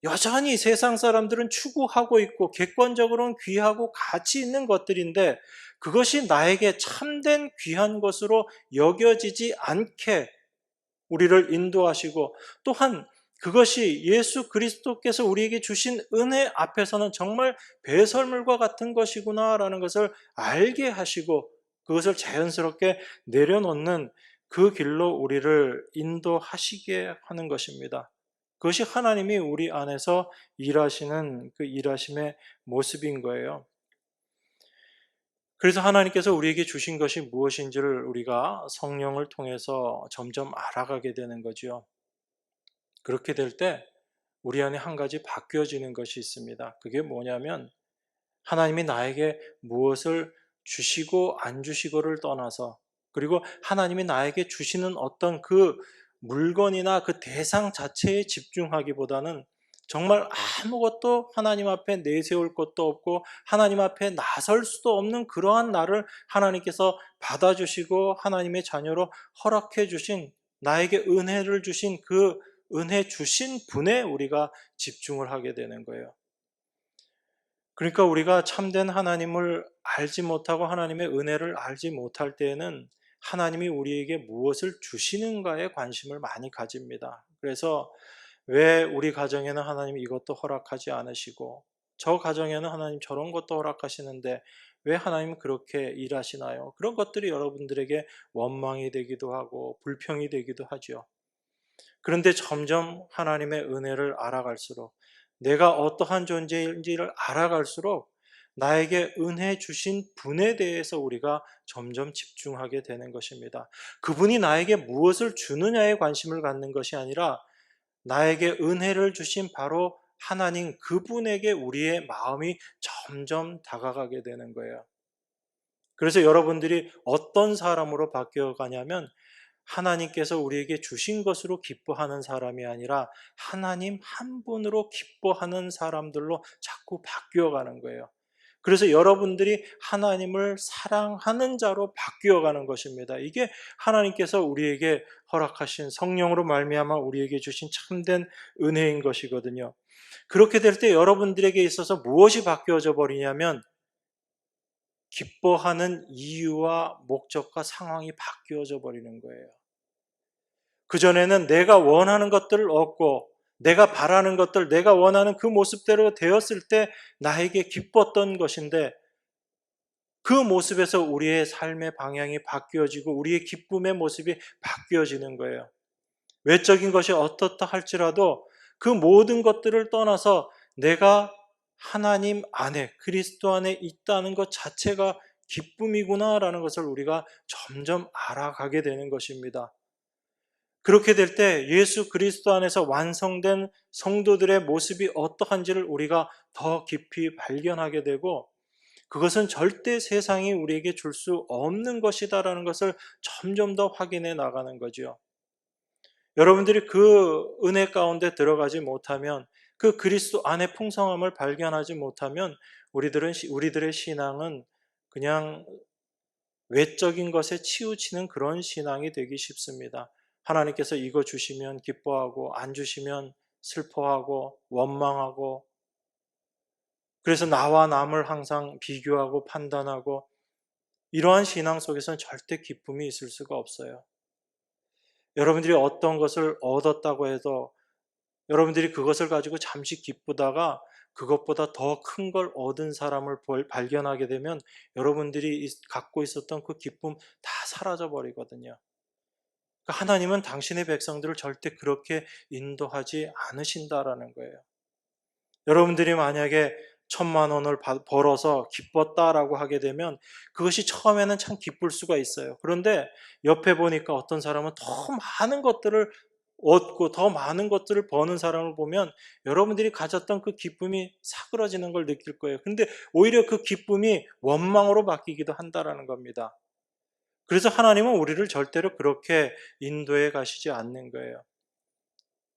여전히 세상 사람들은 추구하고 있고 객관적으로는 귀하고 가치 있는 것들인데 그것이 나에게 참된 귀한 것으로 여겨지지 않게 우리를 인도하시고 또한 그것이 예수 그리스도께서 우리에게 주신 은혜 앞에서는 정말 배설물과 같은 것이구나라는 것을 알게 하시고 그것을 자연스럽게 내려놓는 그 길로 우리를 인도하시게 하는 것입니다. 그것이 하나님이 우리 안에서 일하시는 그 일하심의 모습인 거예요. 그래서 하나님께서 우리에게 주신 것이 무엇인지를 우리가 성령을 통해서 점점 알아가게 되는 거죠. 그렇게 될 때 우리 안에 한 가지 바뀌어지는 것이 있습니다. 그게 뭐냐면 하나님이 나에게 무엇을 주시고 안 주시고를 떠나서 그리고 하나님이 나에게 주시는 어떤 그 물건이나 그 대상 자체에 집중하기보다는 정말 아무것도 하나님 앞에 내세울 것도 없고 하나님 앞에 나설 수도 없는 그러한 나를 하나님께서 받아주시고 하나님의 자녀로 허락해 주신 나에게 은혜를 주신 그 은혜 주신 분에 우리가 집중을 하게 되는 거예요. 그러니까 우리가 참된 하나님을 알지 못하고 하나님의 은혜를 알지 못할 때에는 하나님이 우리에게 무엇을 주시는가에 관심을 많이 가집니다. 그래서 왜 우리 가정에는 하나님이 이것도 허락하지 않으시고 저 가정에는 하나님 저런 것도 허락하시는데 왜 하나님은 그렇게 일하시나요? 그런 것들이 여러분들에게 원망이 되기도 하고 불평이 되기도 하죠. 그런데 점점 하나님의 은혜를 알아갈수록 내가 어떠한 존재인지를 알아갈수록 나에게 은혜 주신 분에 대해서 우리가 점점 집중하게 되는 것입니다. 그분이 나에게 무엇을 주느냐에 관심을 갖는 것이 아니라 나에게 은혜를 주신 바로 하나님 그분에게 우리의 마음이 점점 다가가게 되는 거예요. 그래서 여러분들이 어떤 사람으로 바뀌어 가냐면 하나님께서 우리에게 주신 것으로 기뻐하는 사람이 아니라 하나님 한 분으로 기뻐하는 사람들로 자꾸 바뀌어가는 거예요. 그래서 여러분들이 하나님을 사랑하는 자로 바뀌어가는 것입니다. 이게 하나님께서 우리에게 허락하신 성령으로 말미암아 우리에게 주신 참된 은혜인 것이거든요. 그렇게 될 때 여러분들에게 있어서 무엇이 바뀌어져 버리냐면 기뻐하는 이유와 목적과 상황이 바뀌어져 버리는 거예요. 그전에는 내가 원하는 것들을 얻고 내가 바라는 것들, 내가 원하는 그 모습대로 되었을 때 나에게 기뻤던 것인데 그 모습에서 우리의 삶의 방향이 바뀌어지고 우리의 기쁨의 모습이 바뀌어지는 거예요. 외적인 것이 어떻다 할지라도 그 모든 것들을 떠나서 내가 하나님 안에, 그리스도 안에 있다는 것 자체가 기쁨이구나라는 것을 우리가 점점 알아가게 되는 것입니다. 그렇게 될 때 예수 그리스도 안에서 완성된 성도들의 모습이 어떠한지를 우리가 더 깊이 발견하게 되고 그것은 절대 세상이 우리에게 줄 수 없는 것이다라는 것을 점점 더 확인해 나가는 거지요. 여러분들이 그 은혜 가운데 들어가지 못하면 그 그리스도 안의 풍성함을 발견하지 못하면 우리들의 신앙은 그냥 외적인 것에 치우치는 그런 신앙이 되기 쉽습니다. 하나님께서 이거 주시면 기뻐하고 안 주시면 슬퍼하고 원망하고 그래서 나와 남을 항상 비교하고 판단하고 이러한 신앙 속에서는 절대 기쁨이 있을 수가 없어요. 여러분들이 어떤 것을 얻었다고 해도 여러분들이 그것을 가지고 잠시 기쁘다가 그것보다 더 큰 걸 얻은 사람을 발견하게 되면 여러분들이 갖고 있었던 그 기쁨 다 사라져 버리거든요. 하나님은 당신의 백성들을 절대 그렇게 인도하지 않으신다라는 거예요. 여러분들이 만약에 1,000,000원을 벌어서 기뻤다라고 하게 되면 그것이 처음에는 참 기쁠 수가 있어요. 그런데 옆에 보니까 어떤 사람은 더 많은 것들을 얻고 더 많은 것들을 버는 사람을 보면 여러분들이 가졌던 그 기쁨이 사그러지는 걸 느낄 거예요. 근데 오히려 그 기쁨이 원망으로 바뀌기도 한다라는 겁니다. 그래서 하나님은 우리를 절대로 그렇게 인도해 가시지 않는 거예요.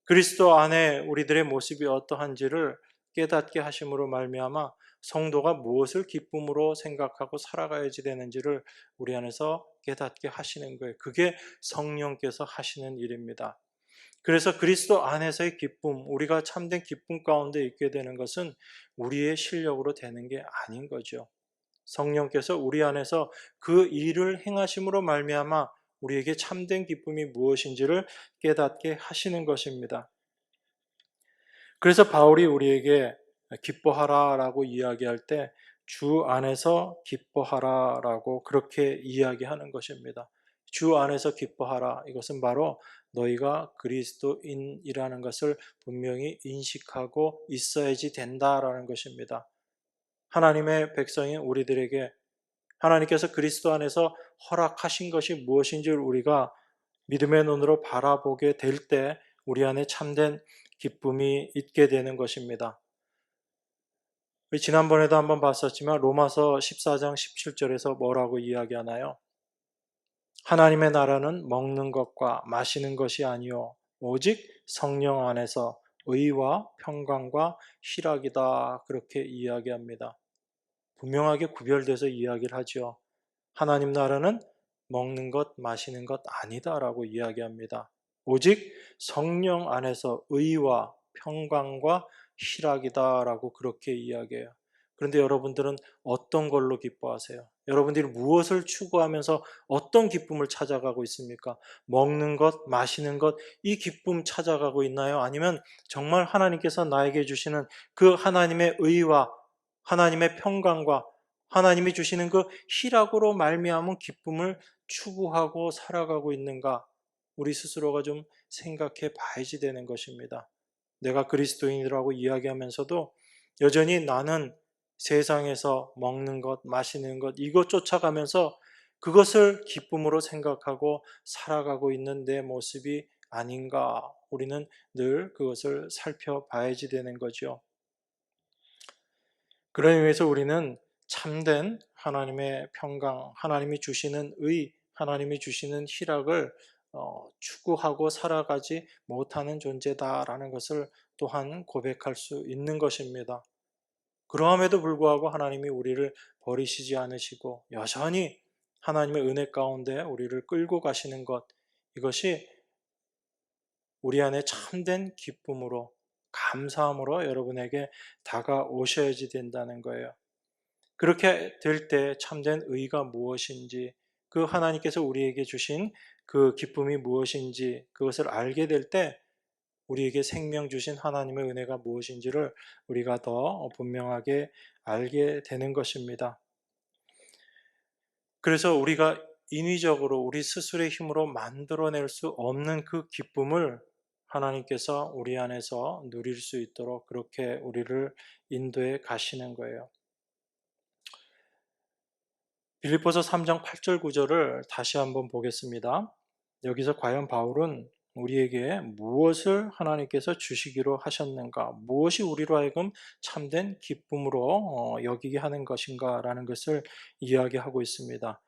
그리스도 안에 우리들의 모습이 어떠한지를 깨닫게 하심으로 말미암아 성도가 무엇을 기쁨으로 생각하고 살아가야지 되는지를 우리 안에서 깨닫게 하시는 거예요. 그게 성령께서 하시는 일입니다. 그래서 그리스도 안에서의 기쁨, 우리가 참된 기쁨 가운데 있게 되는 것은 우리의 실력으로 되는 게 아닌 거죠. 성령께서 우리 안에서 그 일을 행하심으로 말미암아 우리에게 참된 기쁨이 무엇인지를 깨닫게 하시는 것입니다. 그래서 바울이 우리에게 기뻐하라라고 이야기할 때 주 안에서 기뻐하라라고 그렇게 이야기하는 것입니다. 주 안에서 기뻐하라. 이것은 바로 너희가 그리스도인이라는 것을 분명히 인식하고 있어야지 된다라는 것입니다. 하나님의 백성인 우리들에게 하나님께서 그리스도 안에서 허락하신 것이 무엇인지를 우리가 믿음의 눈으로 바라보게 될 때 우리 안에 참된 기쁨이 있게 되는 것입니다. 우리 지난번에도 한번 봤었지만 로마서 14장 17절에서 뭐라고 이야기하나요? 하나님의 나라는 먹는 것과 마시는 것이 아니요 오직 성령 안에서 의와 평강과 희락이다 그렇게 이야기합니다. 분명하게 구별돼서 이야기를 하죠. 하나님 나라는 먹는 것, 마시는 것 아니다라고 이야기합니다. 오직 성령 안에서 의와 평강과 희락이다라고 그렇게 이야기해요. 그런데 여러분들은 어떤 걸로 기뻐하세요? 여러분들이 무엇을 추구하면서 어떤 기쁨을 찾아가고 있습니까? 먹는 것, 마시는 것, 이 기쁨 찾아가고 있나요? 아니면 정말 하나님께서 나에게 주시는 그 하나님의 의와 하나님의 평강과 하나님이 주시는 그 희락으로 말미암은 기쁨을 추구하고 살아가고 있는가? 우리 스스로가 좀 생각해 봐야지 되는 것입니다. 내가 그리스도인이라고 이야기하면서도 여전히 나는 세상에서 먹는 것, 마시는 것, 이것 쫓아가면서 그것을 기쁨으로 생각하고 살아가고 있는 내 모습이 아닌가? 우리는 늘 그것을 살펴봐야지 되는 거죠. 그런 의미에서 우리는 참된 하나님의 평강, 하나님이 주시는 의, 하나님이 주시는 희락을 추구하고 살아가지 못하는 존재다라는 것을 또한 고백할 수 있는 것입니다. 그러함에도 불구하고 하나님이 우리를 버리시지 않으시고 여전히 하나님의 은혜 가운데 우리를 끌고 가시는 것, 이것이 우리 안에 참된 기쁨으로, 감사함으로 여러분에게 다가오셔야지 된다는 거예요. 그렇게 될 때 참된 의가 무엇인지, 그 하나님께서 우리에게 주신 그 기쁨이 무엇인지 그것을 알게 될 때 우리에게 생명 주신 하나님의 은혜가 무엇인지를 우리가 더 분명하게 알게 되는 것입니다. 그래서 우리가 인위적으로 우리 스스로의 힘으로 만들어낼 수 없는 그 기쁨을 하나님께서 우리 안에서 누릴 수 있도록 그렇게 우리를 인도해 가시는 거예요. 빌립보서 3장 8절 9절을 다시 한번 보겠습니다. 여기서 과연 바울은 우리에게 무엇을 하나님께서 주시기로 하셨는가? 무엇이 우리로 하여금 참된 기쁨으로 여기게 하는 것인가라는 것을 이야기하고 있습니다.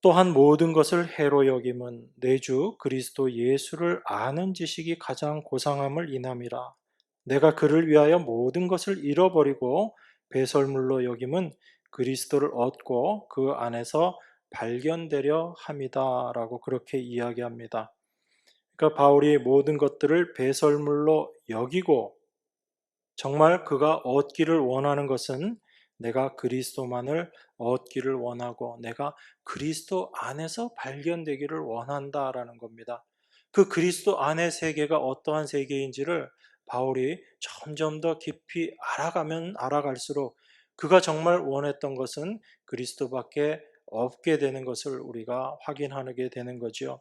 또한 모든 것을 해로 여김은 내 주 그리스도 예수를 아는 지식이 가장 고상함을 인함이라. 내가 그를 위하여 모든 것을 잃어버리고 배설물로 여김은 그리스도를 얻고 그 안에서 발견되려 함이다라고 그렇게 이야기합니다. 그러니까 바울이 모든 것들을 배설물로 여기고 정말 그가 얻기를 원하는 것은 내가 그리스도만을 얻기를 원하고 내가 그리스도 안에서 발견되기를 원한다라는 겁니다. 그 그리스도 안의 세계가 어떠한 세계인지를 바울이 점점 더 깊이 알아가면 알아갈수록 그가 정말 원했던 것은 그리스도밖에 없게 되는 것을 우리가 확인하게 되는 거죠.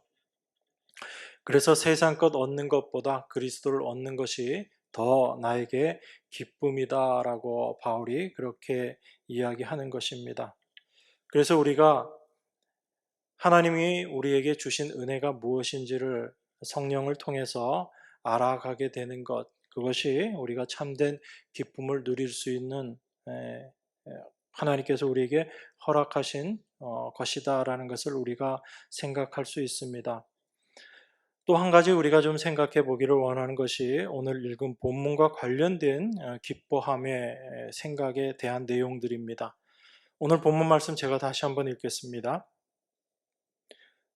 그래서 세상 것 얻는 것보다 그리스도를 얻는 것이 더 나에게 기쁨이다라고 바울이 그렇게 이야기하는 것입니다. 그래서 우리가 하나님이 우리에게 주신 은혜가 무엇인지를 성령을 통해서 알아가게 되는 것, 그것이 우리가 참된 기쁨을 누릴 수 있는 하나님께서 우리에게 허락하신 것이다라는 것을 우리가 생각할 수 있습니다. 또 한 가지 우리가 좀 생각해 보기를 원하는 것이 오늘 읽은 본문과 관련된 기뻐함의 생각에 대한 내용들입니다. 오늘 본문 말씀 제가 다시 한번 읽겠습니다.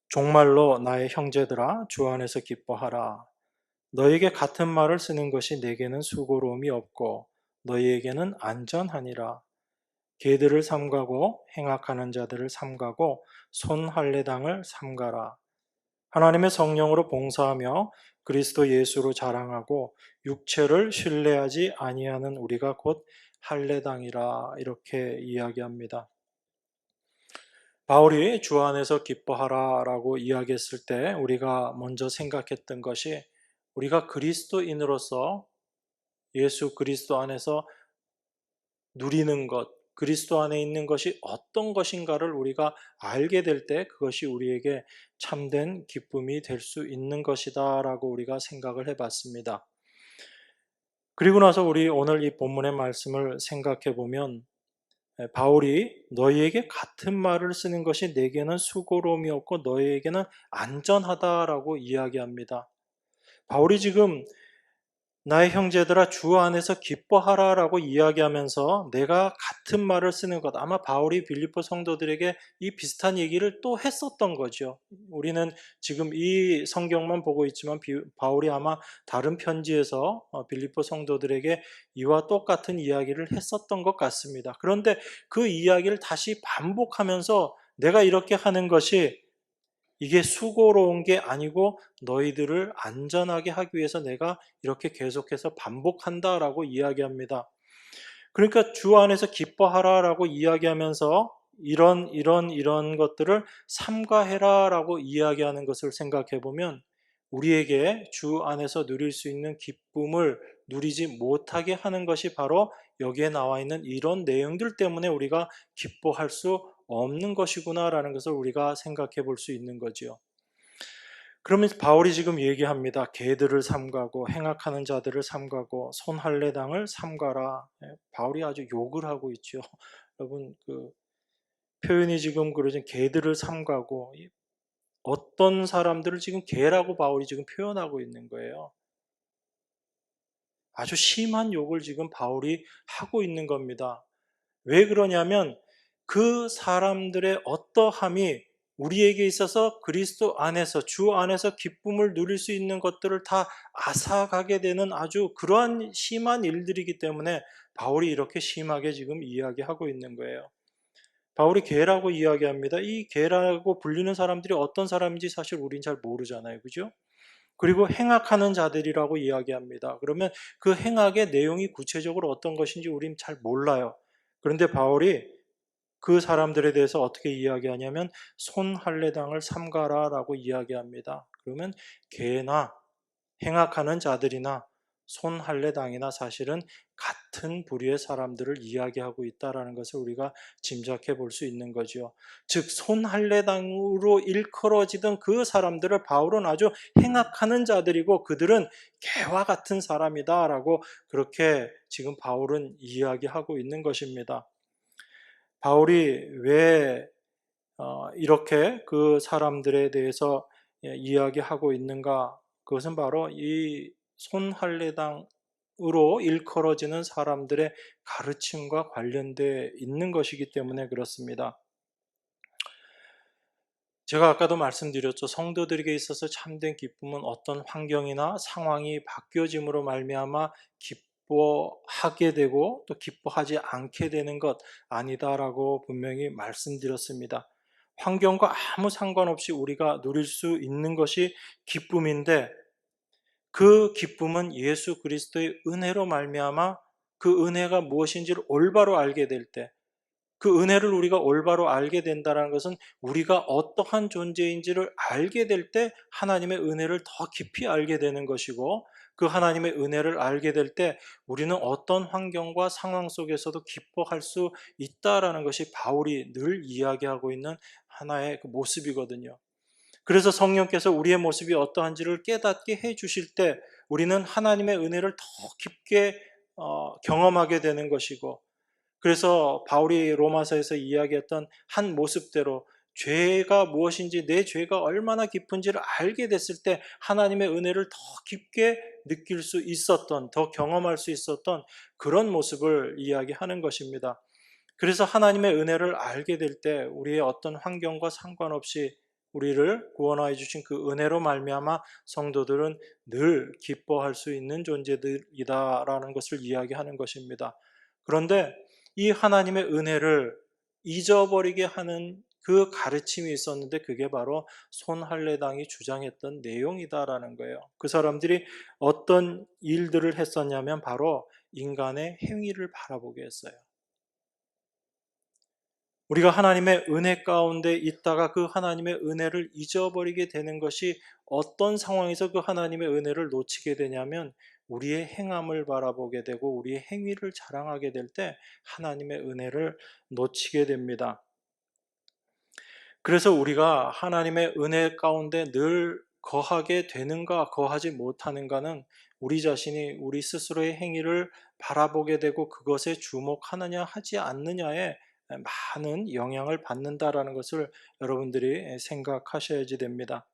종말로 나의 형제들아 주 안에서 기뻐하라. 너에게 같은 말을 쓰는 것이 내게는 수고로움이 없고 너희에게는 안전하니라. 개들을 삼가고 행악하는 자들을 삼가고 손할례당을 삼가라. 하나님의 성령으로 봉사하며 그리스도 예수로 자랑하고 육체를 신뢰하지 아니하는 우리가 곧 할례당이라, 이렇게 이야기합니다. 바울이 주 안에서 기뻐하라라고 이야기했을 때 우리가 먼저 생각했던 것이, 우리가 그리스도인으로서 예수 그리스도 안에서 누리는 것, 그리스도 안에 있는 것이 어떤 것인가를 우리가 알게 될 때 그것이 우리에게 참된 기쁨이 될 수 있는 것이다 라고 우리가 생각을 해봤습니다. 그리고 나서 우리 오늘 이 본문의 말씀을 생각해 보면, 바울이 너희에게 같은 말을 쓰는 것이 내게는 수고로움이 없고 너희에게는 안전하다라고 이야기합니다. 바울이 지금 나의 형제들아 주 안에서 기뻐하라라고 이야기하면서 내가 같은 말을 쓰는 것, 아마 바울이 빌립보 성도들에게 이 비슷한 얘기를 또 했었던 거죠. 우리는 지금 이 성경만 보고 있지만 바울이 아마 다른 편지에서 빌립보 성도들에게 이와 똑같은 이야기를 했었던 것 같습니다. 그런데 그 이야기를 다시 반복하면서 내가 이렇게 하는 것이 이게 수고로운 게 아니고 너희들을 안전하게 하기 위해서 내가 이렇게 계속해서 반복한다라고 이야기합니다. 그러니까 주 안에서 기뻐하라라고 이야기하면서 이런 것들을 삼가해라라고 이야기하는 것을 생각해 보면, 우리에게 주 안에서 누릴 수 있는 기쁨을 누리지 못하게 하는 것이 바로 여기에 나와 있는 이런 내용들 때문에 우리가 기뻐할 수 없는 것이구나라는 것을 우리가 생각해 볼 수 있는 거지요. 그러면 바울이 지금 얘기합니다. 개들을 삼가고 행악하는 자들을 삼가고 손할례당을 삼가라. 바울이 아주 욕을 하고 있죠. 여러분, 그 표현이 지금 그러죠. 개들을 삼가고, 어떤 사람들을 지금 개라고 바울이 지금 표현하고 있는 거예요. 아주 심한 욕을 지금 바울이 하고 있는 겁니다. 왜 그러냐면 그 사람들의 어떠함이 우리에게 있어서 그리스도 안에서, 주 안에서 기쁨을 누릴 수 있는 것들을 다 앗아가게 되는 아주 그러한 심한 일들이기 때문에 바울이 이렇게 심하게 지금 이야기하고 있는 거예요. 바울이 개라고 이야기합니다. 이 개라고 불리는 사람들이 어떤 사람인지 사실 우린 잘 모르잖아요. 그죠? 그리고 행악하는 자들이라고 이야기합니다. 그러면 그 행악의 내용이 구체적으로 어떤 것인지 우린 잘 몰라요. 그런데 바울이 그 사람들에 대해서 어떻게 이야기하냐면 손할례당을 삼가라라고 이야기합니다. 그러면 개나 행악하는 자들이나 손할례당이나 사실은 같은 부류의 사람들을 이야기하고 있다라는 것을 우리가 짐작해 볼 수 있는 거죠. 즉 손할례당으로 일컬어지던 그 사람들을 바울은 아주 행악하는 자들이고 그들은 개와 같은 사람이다라고 그렇게 지금 바울은 이야기하고 있는 것입니다. 바울이 왜 이렇게 그 사람들에 대해서 이야기하고 있는가? 그것은 바로 이 손할례당으로 일컬어지는 사람들의 가르침과 관련되어 있는 것이기 때문에 그렇습니다. 제가 아까도 말씀드렸죠. 성도들에게 있어서 참된 기쁨은 어떤 환경이나 상황이 바뀌어짐으로 말미암아 기뻐하게 되고 또 기뻐하지 않게 되는 것 아니다라고 분명히 말씀드렸습니다. 환경과 아무 상관없이 우리가 누릴 수 있는 것이 기쁨인데, 그 기쁨은 예수 그리스도의 은혜로 말미암아 그 은혜가 무엇인지를 올바로 알게 될 때, 그 은혜를 우리가 올바로 알게 된다는 것은 우리가 어떠한 존재인지를 알게 될 때 하나님의 은혜를 더 깊이 알게 되는 것이고, 그 하나님의 은혜를 알게 될 때 우리는 어떤 환경과 상황 속에서도 기뻐할 수 있다라는 것이 바울이 늘 이야기하고 있는 하나의 그 모습이거든요. 그래서 성령께서 우리의 모습이 어떠한지를 깨닫게 해 주실 때 우리는 하나님의 은혜를 더 깊게 경험하게 되는 것이고, 그래서 바울이 로마서에서 이야기했던 한 모습대로 죄가 무엇인지, 내 죄가 얼마나 깊은지를 알게 됐을 때 하나님의 은혜를 더 깊게 느낄 수 있었던, 더 경험할 수 있었던 그런 모습을 이야기하는 것입니다. 그래서 하나님의 은혜를 알게 될 때 우리의 어떤 환경과 상관없이 우리를 구원하여 주신 그 은혜로 말미암아 성도들은 늘 기뻐할 수 있는 존재들이다라는 것을 이야기하는 것입니다. 그런데 이 하나님의 은혜를 잊어버리게 하는 그 가르침이 있었는데 그게 바로 손할례당이 주장했던 내용이다라는 거예요. 그 사람들이 어떤 일들을 했었냐면 바로 인간의 행위를 바라보게 했어요. 우리가 하나님의 은혜 가운데 있다가 그 하나님의 은혜를 잊어버리게 되는 것이 어떤 상황에서 그 하나님의 은혜를 놓치게 되냐면 우리의 행함을 바라보게 되고 우리의 행위를 자랑하게 될 때 하나님의 은혜를 놓치게 됩니다. 그래서 우리가 하나님의 은혜 가운데 늘 거하게 되는가 거하지 못하는가는 우리 자신이 우리 스스로의 행위를 바라보게 되고 그것에 주목하느냐 하지 않느냐에 많은 영향을 받는다라는 것을 여러분들이 생각하셔야지 됩니다.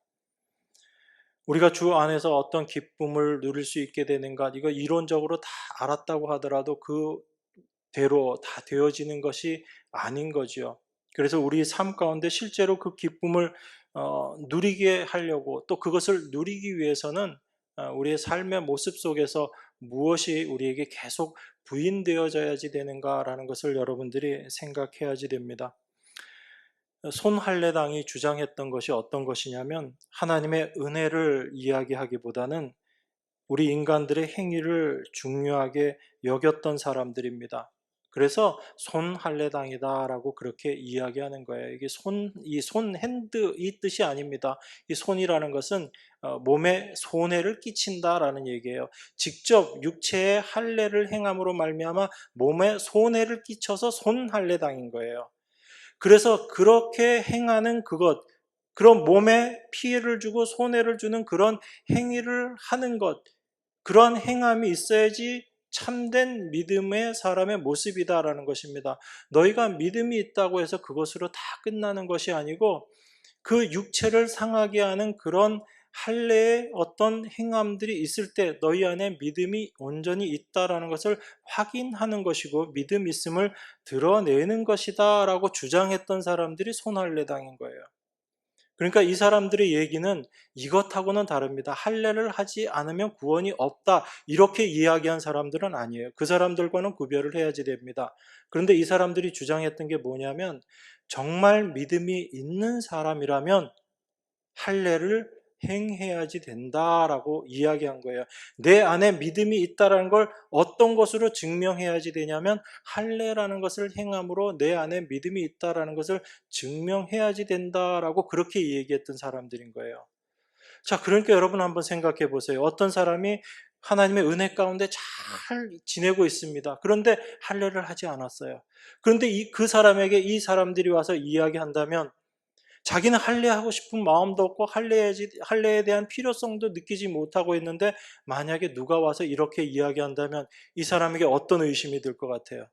우리가 주 안에서 어떤 기쁨을 누릴 수 있게 되는가, 이거 이론적으로 다 알았다고 하더라도 그대로 다 되어지는 것이 아닌 거지요. 그래서 우리 삶 가운데 실제로 그 기쁨을 누리게 하려고, 또 그것을 누리기 위해서는 우리의 삶의 모습 속에서 무엇이 우리에게 계속 부인되어져야지 되는가라는 것을 여러분들이 생각해야지 됩니다. 손할례당이 주장했던 것이 어떤 것이냐면 하나님의 은혜를 이야기하기보다는 우리 인간들의 행위를 중요하게 여겼던 사람들입니다. 그래서 손할례당이다라고 그렇게 이야기하는 거예요. 이게 이 손 핸드 이 뜻이 아닙니다. 이 손이라는 것은 몸에 손해를 끼친다라는 얘기예요. 직접 육체의 할례를 행함으로 말미암아 몸에 손해를 끼쳐서 손할례당인 거예요. 그래서 그렇게 행하는 그것, 그런 몸에 피해를 주고 손해를 주는 그런 행위를 하는 것, 그러한 행함이 있어야지 참된 믿음의 사람의 모습이다라는 것입니다. 너희가 믿음이 있다고 해서 그것으로 다 끝나는 것이 아니고 그 육체를 상하게 하는 그런 할례의 어떤 행함들이 있을 때 너희 안에 믿음이 온전히 있다라는 것을 확인하는 것이고 믿음 있음을 드러내는 것이다라고 주장했던 사람들이 손할례당인 거예요. 그러니까 이 사람들의 얘기는 이것하고는 다릅니다. 할례를 하지 않으면 구원이 없다. 이렇게 이야기한 사람들은 아니에요. 그 사람들과는 구별을 해야지 됩니다. 그런데 이 사람들이 주장했던 게 뭐냐면 정말 믿음이 있는 사람이라면 할례를 행해야지 된다라고 이야기한 거예요. 내 안에 믿음이 있다라는 걸 어떤 것으로 증명해야지 되냐면 할례라는 것을 행함으로 내 안에 믿음이 있다라는 것을 증명해야지 된다라고 그렇게 얘기했던 사람들인 거예요. 자, 그러니까 여러분 한번 생각해 보세요. 어떤 사람이 하나님의 은혜 가운데 잘 지내고 있습니다. 그런데 할례를 하지 않았어요. 그런데 그 사람에게 이 사람들이 와서 이야기한다면 자기는 할례하고 싶은 마음도 없고 할례에 대한 필요성도 느끼지 못하고 있는데 만약에 누가 와서 이렇게 이야기한다면 이 사람에게 어떤 의심이 들 것 같아요?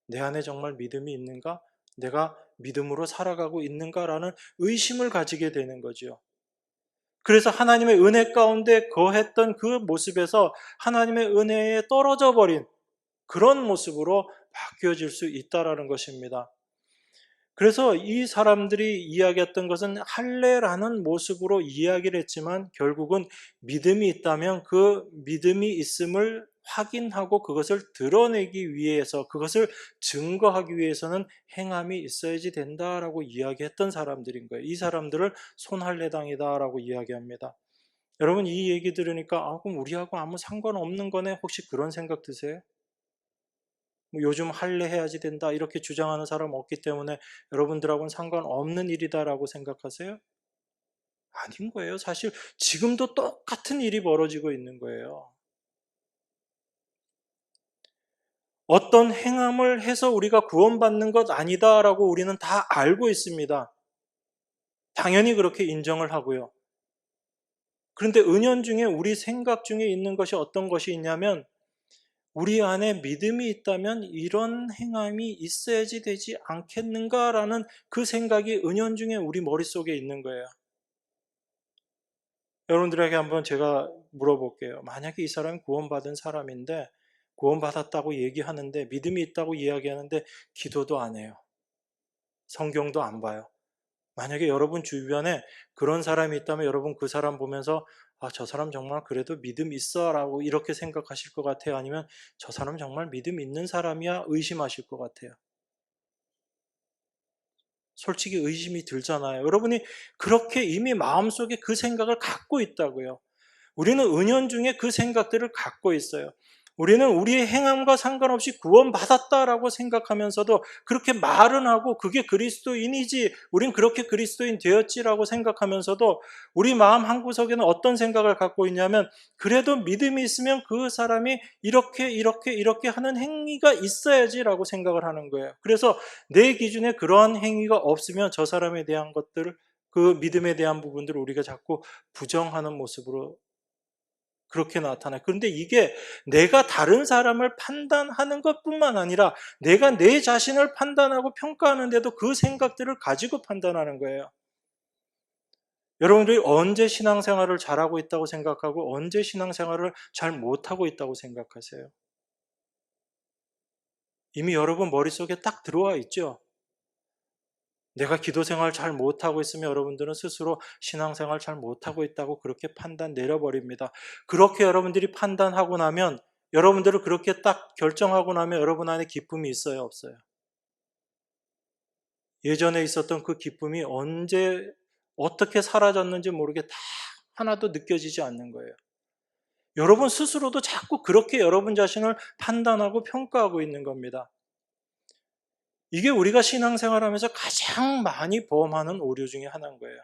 내 안에 정말 믿음이 있는가? 내가 믿음으로 살아가고 있는가라는 의심을 가지게 되는 거죠. 그래서 하나님의 은혜 가운데 거했던 그 모습에서 하나님의 은혜에 떨어져 버린 그런 모습으로 바뀌어질 수 있다라는 것입니다. 그래서 이 사람들이 이야기했던 것은 할례라는 모습으로 이야기를 했지만 결국은 믿음이 있다면 그 믿음이 있음을 확인하고 그것을 드러내기 위해서, 그것을 증거하기 위해서는 행함이 있어야지 된다라고 이야기했던 사람들인 거예요. 이 사람들을 손할례당이다라고 이야기합니다. 여러분 이 얘기 들으니까 그럼 우리하고 아무 상관없는 거네, 혹시 그런 생각 드세요? 뭐 요즘 할례해야지 된다 이렇게 주장하는 사람 없기 때문에 여러분들하고는 상관없는 일이다라고 생각하세요? 아닌 거예요. 사실 지금도 똑같은 일이 벌어지고 있는 거예요. 어떤 행함을 해서 우리가 구원받는 것 아니다라고 우리는 다 알고 있습니다. 당연히 그렇게 인정을 하고요. 그런데 은연 중에 우리 생각 중에 있는 것이 어떤 것이 있냐면 우리 안에 믿음이 있다면 이런 행함이 있어야지 되지 않겠는가라는 그 생각이 은연 중에 우리 머릿속에 있는 거예요. 여러분들에게 한번 제가 물어볼게요. 만약에 이 사람이 구원받은 사람인데 구원받았다고 얘기하는데 믿음이 있다고 이야기하는데 기도도 안 해요. 성경도 안 봐요. 만약에 여러분 주변에 그런 사람이 있다면 여러분 그 사람 보면서 아, 저 사람 정말 그래도 믿음 있어 라고 이렇게 생각하실 것 같아요? 아니면 저 사람 정말 믿음 있는 사람이야? 의심하실 것 같아요? 솔직히 의심이 들잖아요. 여러분이 그렇게 이미 마음속에 그 생각을 갖고 있다고요. 우리는 은연중에 그 생각들을 갖고 있어요. 우리는 우리의 행함과 상관없이 구원받았다라고 생각하면서도 그렇게 말은 하고 그게 그리스도인이지, 우린 그렇게 그리스도인 되었지라고 생각하면서도 우리 마음 한구석에는 어떤 생각을 갖고 있냐면 그래도 믿음이 있으면 그 사람이 이렇게 하는 행위가 있어야지라고 생각을 하는 거예요. 그래서 내 기준에 그러한 행위가 없으면 저 사람에 대한 것들을, 그 믿음에 대한 부분들을 우리가 자꾸 부정하는 모습으로 그렇게 나타나요. 그런데 이게 내가 다른 사람을 판단하는 것뿐만 아니라 내가 내 자신을 판단하고 평가하는데도 그 생각들을 가지고 판단하는 거예요. 여러분들이 언제 신앙생활을 잘하고 있다고 생각하고 언제 신앙생활을 잘 못하고 있다고 생각하세요? 이미 여러분 머릿속에 딱 들어와 있죠? 내가 기도 생활 잘 못하고 있으면 여러분들은 스스로 신앙생활 잘 못하고 있다고 그렇게 판단 내려버립니다. 그렇게 여러분들이 판단하고 나면, 여러분들을 그렇게 딱 결정하고 나면 여러분 안에 기쁨이 있어요, 없어요? 예전에 있었던 그 기쁨이 언제 어떻게 사라졌는지 모르게 다 하나도 느껴지지 않는 거예요. 여러분 스스로도 자꾸 그렇게 여러분 자신을 판단하고 평가하고 있는 겁니다. 이게 우리가 신앙생활하면서 가장 많이 범하는 오류 중에 하나인 거예요.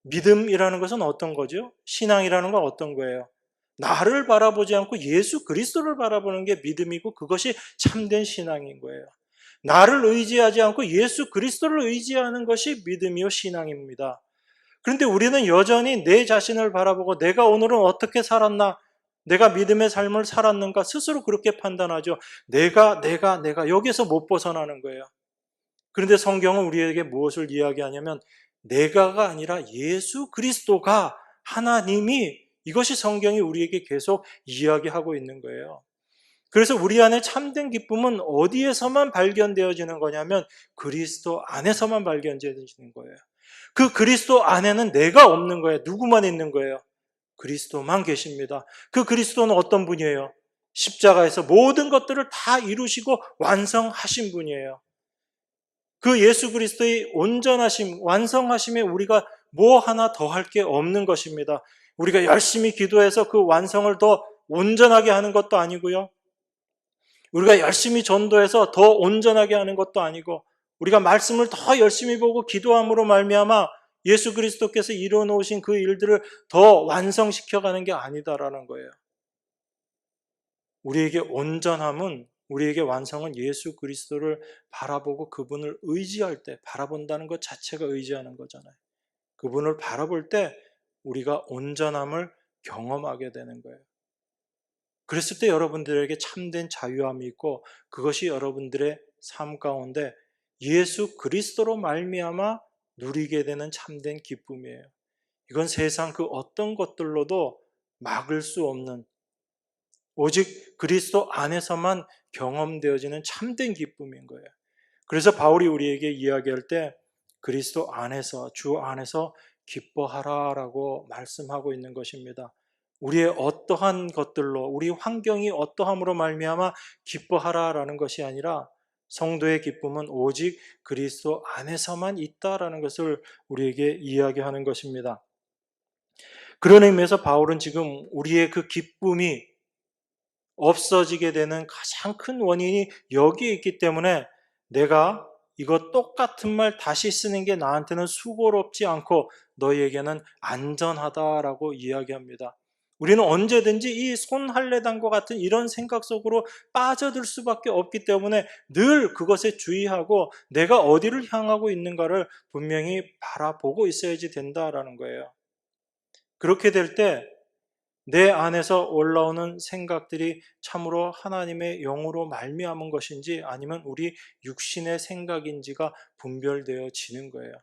믿음이라는 것은 어떤 거죠? 신앙이라는 건 어떤 거예요? 나를 바라보지 않고 예수 그리스도를 바라보는 게 믿음이고 그것이 참된 신앙인 거예요. 나를 의지하지 않고 예수 그리스도를 의지하는 것이 믿음이요 신앙입니다. 그런데 우리는 여전히 내 자신을 바라보고 내가 오늘은 어떻게 살았나? 내가 믿음의 삶을 살았는가? 스스로 그렇게 판단하죠. 내가 여기서 못 벗어나는 거예요. 그런데 성경은 우리에게 무엇을 이야기하냐면 내가가 아니라 예수 그리스도가, 하나님이, 이것이 성경이 우리에게 계속 이야기하고 있는 거예요. 그래서 우리 안에 참된 기쁨은 어디에서만 발견되어지는 거냐면 그리스도 안에서만 발견되어지는 거예요. 그 그리스도 안에는 내가 없는 거예요. 누구만 있는 거예요? 그리스도만 계십니다. 그 그리스도는 어떤 분이에요? 십자가에서 모든 것들을 다 이루시고 완성하신 분이에요. 그 예수 그리스도의 온전하심, 완성하심에 우리가 뭐 하나 더 할 게 없는 것입니다. 우리가 열심히 기도해서 그 완성을 더 온전하게 하는 것도 아니고요. 우리가 열심히 전도해서 더 온전하게 하는 것도 아니고, 우리가 말씀을 더 열심히 보고 기도함으로 말미암아 예수 그리스도께서 이루어 놓으신 그 일들을 더 완성시켜가는 게 아니다라는 거예요. 우리에게 온전함은, 우리에게 완성은 예수 그리스도를 바라보고 그분을 의지할 때, 바라본다는 것 자체가 의지하는 거잖아요. 그분을 바라볼 때 우리가 온전함을 경험하게 되는 거예요. 그랬을 때 여러분들에게 참된 자유함이 있고 그것이 여러분들의 삶 가운데 예수 그리스도로 말미암아 누리게 되는 참된 기쁨이에요. 이건 세상 그 어떤 것들로도 막을 수 없는, 오직 그리스도 안에서만 경험되어지는 참된 기쁨인 거예요. 그래서 바울이 우리에게 이야기할 때 그리스도 안에서, 주 안에서 기뻐하라라고 말씀하고 있는 것입니다. 우리의 어떠한 것들로, 우리 환경이 어떠함으로 말미암아 기뻐하라라는 것이 아니라 성도의 기쁨은 오직 그리스도 안에서만 있다라는 것을 우리에게 이야기하는 것입니다. 그런 의미에서 바울은 지금 우리의 그 기쁨이 없어지게 되는 가장 큰 원인이 여기에 있기 때문에 내가 이거 똑같은 말 다시 쓰는 게 나한테는 수고롭지 않고 너희에게는 안전하다라고 이야기합니다. 우리는 언제든지 이 손할례당과 같은 이런 생각 속으로 빠져들 수밖에 없기 때문에 늘 그것에 주의하고 내가 어디를 향하고 있는가를 분명히 바라보고 있어야지 된다라는 거예요. 그렇게 될 때 내 안에서 올라오는 생각들이 참으로 하나님의 영으로 말미암은 것인지 아니면 우리 육신의 생각인지가 분별되어지는 거예요.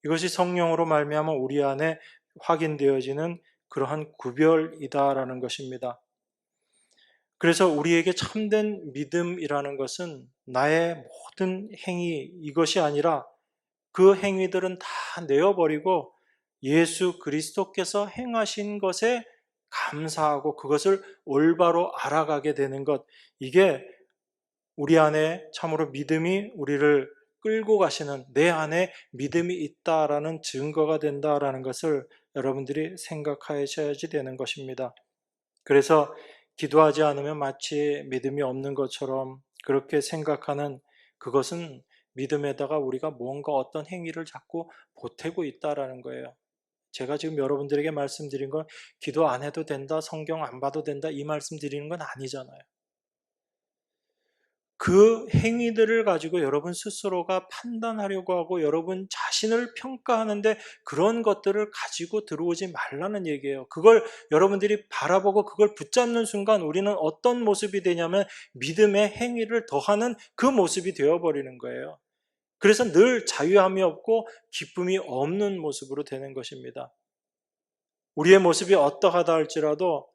이것이 성령으로 말미암아 우리 안에 확인되어지는 그러한 구별이다라는 것입니다. 그래서 우리에게 참된 믿음이라는 것은 나의 모든 행위 이것이 아니라 그 행위들은 다 내어버리고 예수 그리스도께서 행하신 것에 감사하고 그것을 올바로 알아가게 되는 것, 이게 우리 안에 참으로 믿음이 우리를 끌고 가시는, 내 안에 믿음이 있다라는 증거가 된다라는 것을 여러분들이 생각하셔야지 되는 것입니다. 그래서 기도하지 않으면 마치 믿음이 없는 것처럼 그렇게 생각하는 그것은 믿음에다가 우리가 뭔가 어떤 행위를 자꾸 보태고 있다라는 거예요. 제가 지금 여러분들에게 말씀드린 건 기도 안 해도 된다, 성경 안 봐도 된다 이 말씀 드리는 건 아니잖아요. 그 행위들을 가지고 여러분 스스로가 판단하려고 하고 여러분 자신을 평가하는데 그런 것들을 가지고 들어오지 말라는 얘기예요. 그걸 여러분들이 바라보고 그걸 붙잡는 순간 우리는 어떤 모습이 되냐면 믿음의 행위를 더하는 그 모습이 되어버리는 거예요. 그래서 늘 자유함이 없고 기쁨이 없는 모습으로 되는 것입니다. 우리의 모습이 어떠하다 할지라도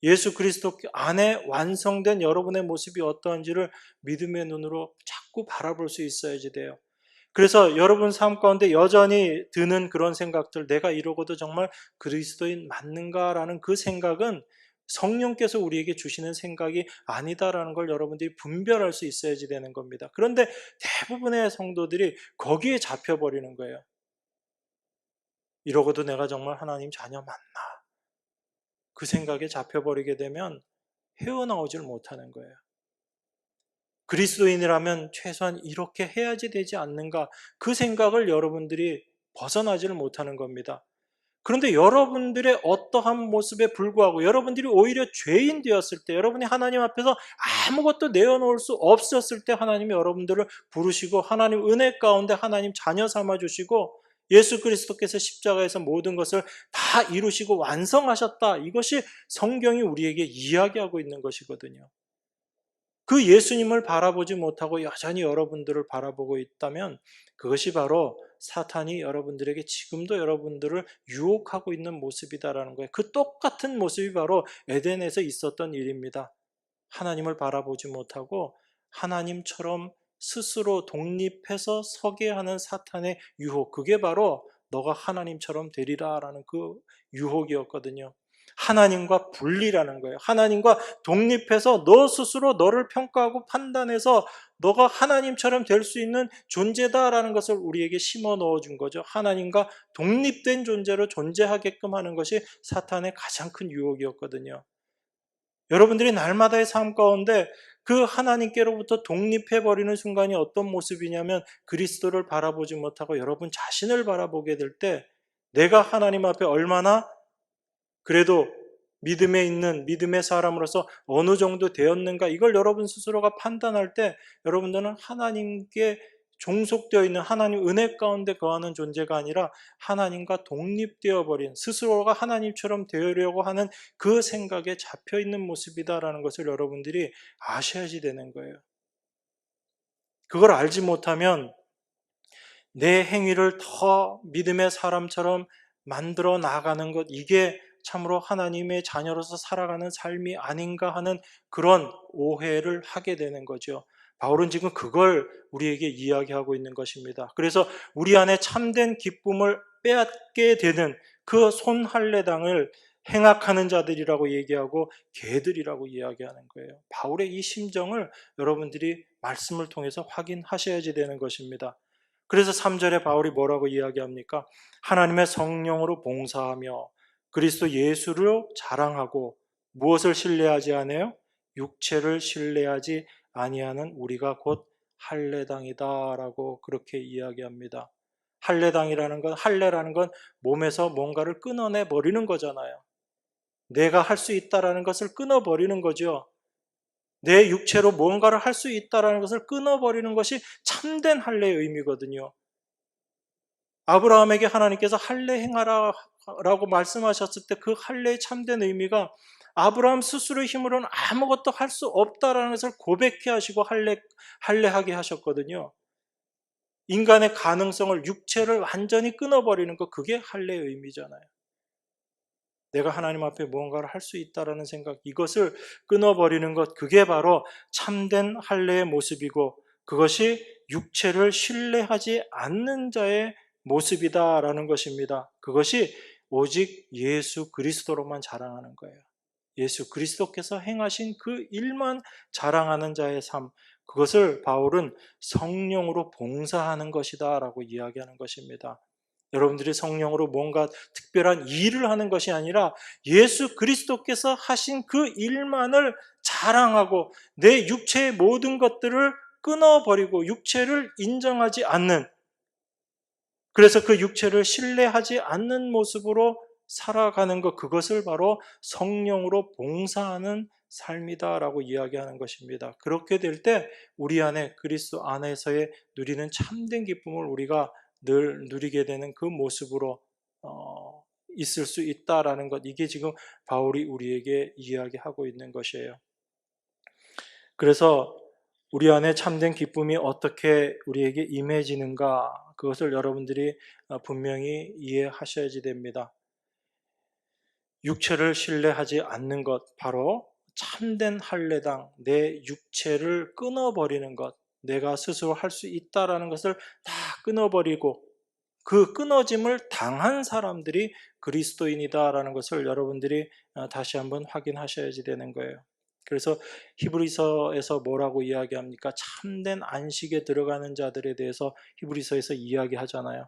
예수 그리스도 안에 완성된 여러분의 모습이 어떠한지를 믿음의 눈으로 자꾸 바라볼 수 있어야지 돼요. 그래서 여러분 삶 가운데 여전히 드는 그런 생각들, 내가 이러고도 정말 그리스도인 맞는가라는 그 생각은 성령께서 우리에게 주시는 생각이 아니다라는 걸 여러분들이 분별할 수 있어야지 되는 겁니다. 그런데 대부분의 성도들이 거기에 잡혀버리는 거예요. 이러고도 내가 정말 하나님 자녀 맞나? 그 생각에 잡혀버리게 되면 헤어나오질 못하는 거예요. 그리스도인이라면 최소한 이렇게 해야지 되지 않는가, 그 생각을 여러분들이 벗어나지를 못하는 겁니다. 그런데 여러분들의 어떠한 모습에 불구하고 여러분들이 오히려 죄인 되었을 때, 여러분이 하나님 앞에서 아무것도 내어놓을 수 없었을 때 하나님이 여러분들을 부르시고 하나님 은혜 가운데 하나님 자녀 삼아주시고 예수 그리스도께서 십자가에서 모든 것을 다 이루시고 완성하셨다. 이것이 성경이 우리에게 이야기하고 있는 것이거든요. 그 예수님을 바라보지 못하고 여전히 여러분들을 바라보고 있다면 그것이 바로 사탄이 여러분들에게 지금도 여러분들을 유혹하고 있는 모습이다라는 거예요. 그 똑같은 모습이 바로 에덴에서 있었던 일입니다. 하나님을 바라보지 못하고 하나님처럼 스스로 독립해서 서게 하는 사탄의 유혹, 그게 바로 너가 하나님처럼 되리라라는 그 유혹이었거든요. 하나님과 분리라는 거예요. 하나님과 독립해서 너 스스로 너를 평가하고 판단해서 너가 하나님처럼 될 수 있는 존재다라는 것을 우리에게 심어 넣어준 거죠. 하나님과 독립된 존재로 존재하게끔 하는 것이 사탄의 가장 큰 유혹이었거든요. 여러분들이 날마다의 삶 가운데 그 하나님께로부터 독립해버리는 순간이 어떤 모습이냐면 그리스도를 바라보지 못하고 여러분 자신을 바라보게 될 때 내가 하나님 앞에 얼마나 그래도 믿음에 있는 믿음의 사람으로서 어느 정도 되었는가, 이걸 여러분 스스로가 판단할 때 여러분들은 하나님께 종속되어 있는 하나님 은혜 가운데 거하는 존재가 아니라 하나님과 독립되어 버린, 스스로가 하나님처럼 되려고 하는 그 생각에 잡혀 있는 모습이다라는 것을 여러분들이 아셔야지 되는 거예요. 그걸 알지 못하면 내 행위를 더 믿음의 사람처럼 만들어 나가는 것, 이게 참으로 하나님의 자녀로서 살아가는 삶이 아닌가 하는 그런 오해를 하게 되는 거죠. 바울은 지금 그걸 우리에게 이야기하고 있는 것입니다. 그래서 우리 안에 참된 기쁨을 빼앗게 되는 그 손할례당을 행악하는 자들이라고 얘기하고 개들이라고 이야기하는 거예요. 바울의 이 심정을 여러분들이 말씀을 통해서 확인하셔야지 되는 것입니다. 그래서 3절에 바울이 뭐라고 이야기합니까? 하나님의 성령으로 봉사하며 그리스도 예수를 자랑하고 무엇을 신뢰하지 않아요? 육체를 신뢰하지 아니하는 우리가 곧 할례당이다라고 그렇게 이야기합니다. 할례라는 건 몸에서 뭔가를 끊어내 버리는 거잖아요. 내가 할 수 있다라는 것을 끊어버리는 거죠. 내 육체로 뭔가를 할 수 있다라는 것을 끊어버리는 것이 참된 할례의 의미거든요. 아브라함에게 하나님께서 할례 행하라라고 말씀하셨을 때 그 할례의 참된 의미가 아브라함 스스로의 힘으로는 아무것도 할 수 없다라는 것을 고백해 하시고 할례하게 하셨거든요. 인간의 가능성을, 육체를 완전히 끊어버리는 것, 그게 할례의 의미잖아요. 내가 하나님 앞에 무언가를 할 수 있다라는 생각, 이것을 끊어버리는 것, 그게 바로 참된 할례의 모습이고, 그것이 육체를 신뢰하지 않는 자의 모습이다라는 것입니다. 그것이 오직 예수 그리스도로만 자랑하는 거예요. 예수 그리스도께서 행하신 그 일만 자랑하는 자의 삶, 그것을 바울은 성령으로 봉사하는 것이다 라고 이야기하는 것입니다. 여러분들이 성령으로 뭔가 특별한 일을 하는 것이 아니라 예수 그리스도께서 하신 그 일만을 자랑하고 내 육체의 모든 것들을 끊어버리고 육체를 인정하지 않는, 그래서 그 육체를 신뢰하지 않는 모습으로 살아가는 것, 그것을 바로 성령으로 봉사하는 삶이다라고 이야기하는 것입니다. 그렇게 될 때 우리 안에, 그리스도 안에서의 누리는 참된 기쁨을 우리가 늘 누리게 되는 그 모습으로 있을 수 있다라는 것, 이게 지금 바울이 우리에게 이야기하고 있는 것이에요. 그래서 우리 안에 참된 기쁨이 어떻게 우리에게 임해지는가, 그것을 여러분들이 분명히 이해하셔야지 됩니다. 육체를 신뢰하지 않는 것, 바로 참된 할례당, 내 육체를 끊어버리는 것, 내가 스스로 할 수 있다라는 것을 다 끊어버리고 그 끊어짐을 당한 사람들이 그리스도인이다라는 것을 여러분들이 다시 한번 확인하셔야지 되는 거예요. 그래서 히브리서에서 뭐라고 이야기합니까? 참된 안식에 들어가는 자들에 대해서 히브리서에서 이야기하잖아요.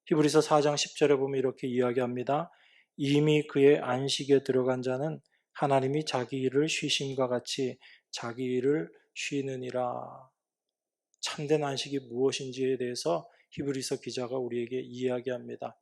히브리서 4장 10절에 보면 이렇게 이야기합니다. 이미 그의 안식에 들어간 자는 하나님이 자기 일을 쉬심과 같이 자기 일을 쉬느니라. 참된 안식이 무엇인지에 대해서 히브리서 기자가 우리에게 이야기합니다.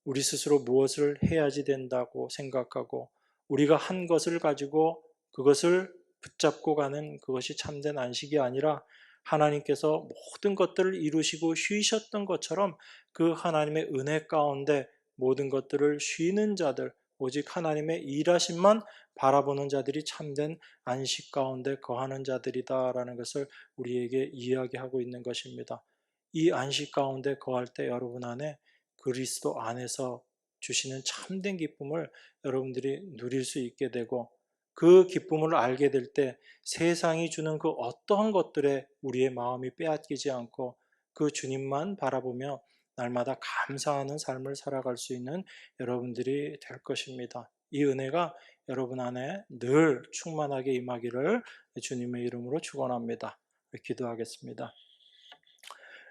우리 스스로 무엇을 해야지 된다고 생각하고 우리가 한 것을 가지고 그것을 붙잡고 가는 그것이 참된 안식이 아니라 하나님께서 모든 것들을 이루시고 쉬셨던 것처럼 그 하나님의 은혜 가운데 모든 것들을 쉬는 자들, 오직 하나님의 일하심만 바라보는 자들이 참된 안식 가운데 거하는 자들이다라는 것을 우리에게 이야기하고 있는 것입니다. 이 안식 가운데 거할 때 여러분 안에 그리스도 안에서 주시는 참된 기쁨을 여러분들이 누릴 수 있게 되고, 그 기쁨을 알게 될 때 세상이 주는 그 어떠한 것들에 우리의 마음이 빼앗기지 않고 그 주님만 바라보며 날마다 감사하는 삶을 살아갈 수 있는 여러분들이 될 것입니다. 이 은혜가 여러분 안에 늘 충만하게 임하기를 주님의 이름으로 축원합니다. 기도하겠습니다.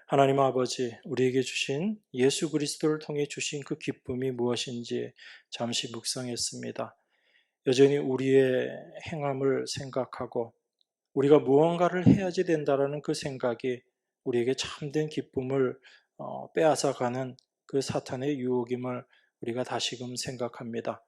하나님 아버지, 우리에게 주신 예수 그리스도를 통해 주신 그 기쁨이 무엇인지 잠시 묵상했습니다. 여전히 우리의 행함을 생각하고 우리가 무언가를 해야지 된다라는 그 생각이 우리에게 참된 기쁨을 빼앗아가는 그 사탄의 유혹임을 우리가 다시금 생각합니다.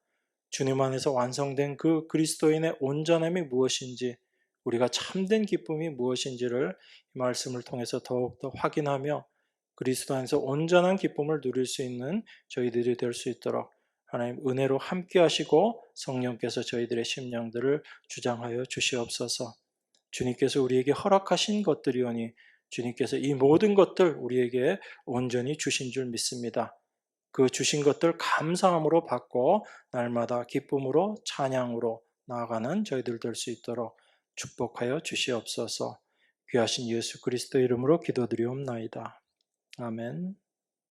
주님 안에서 완성된 그 그리스도인의 온전함이 무엇인지, 우리가 참된 기쁨이 무엇인지를 이 말씀을 통해서 더욱더 확인하며 그리스도 안에서 온전한 기쁨을 누릴 수 있는 저희들이 될 수 있도록 하나님 은혜로 함께 하시고 성령께서 저희들의 심령들을 주장하여 주시옵소서. 주님께서 우리에게 허락하신 것들이오니 주님께서 이 모든 것들 우리에게 온전히 주신 줄 믿습니다. 그 주신 것들 감사함으로 받고 날마다 기쁨으로 찬양으로 나아가는 저희들 될 수 있도록 축복하여 주시옵소서. 귀하신 예수 그리스도 이름으로 기도드리옵나이다. 아멘.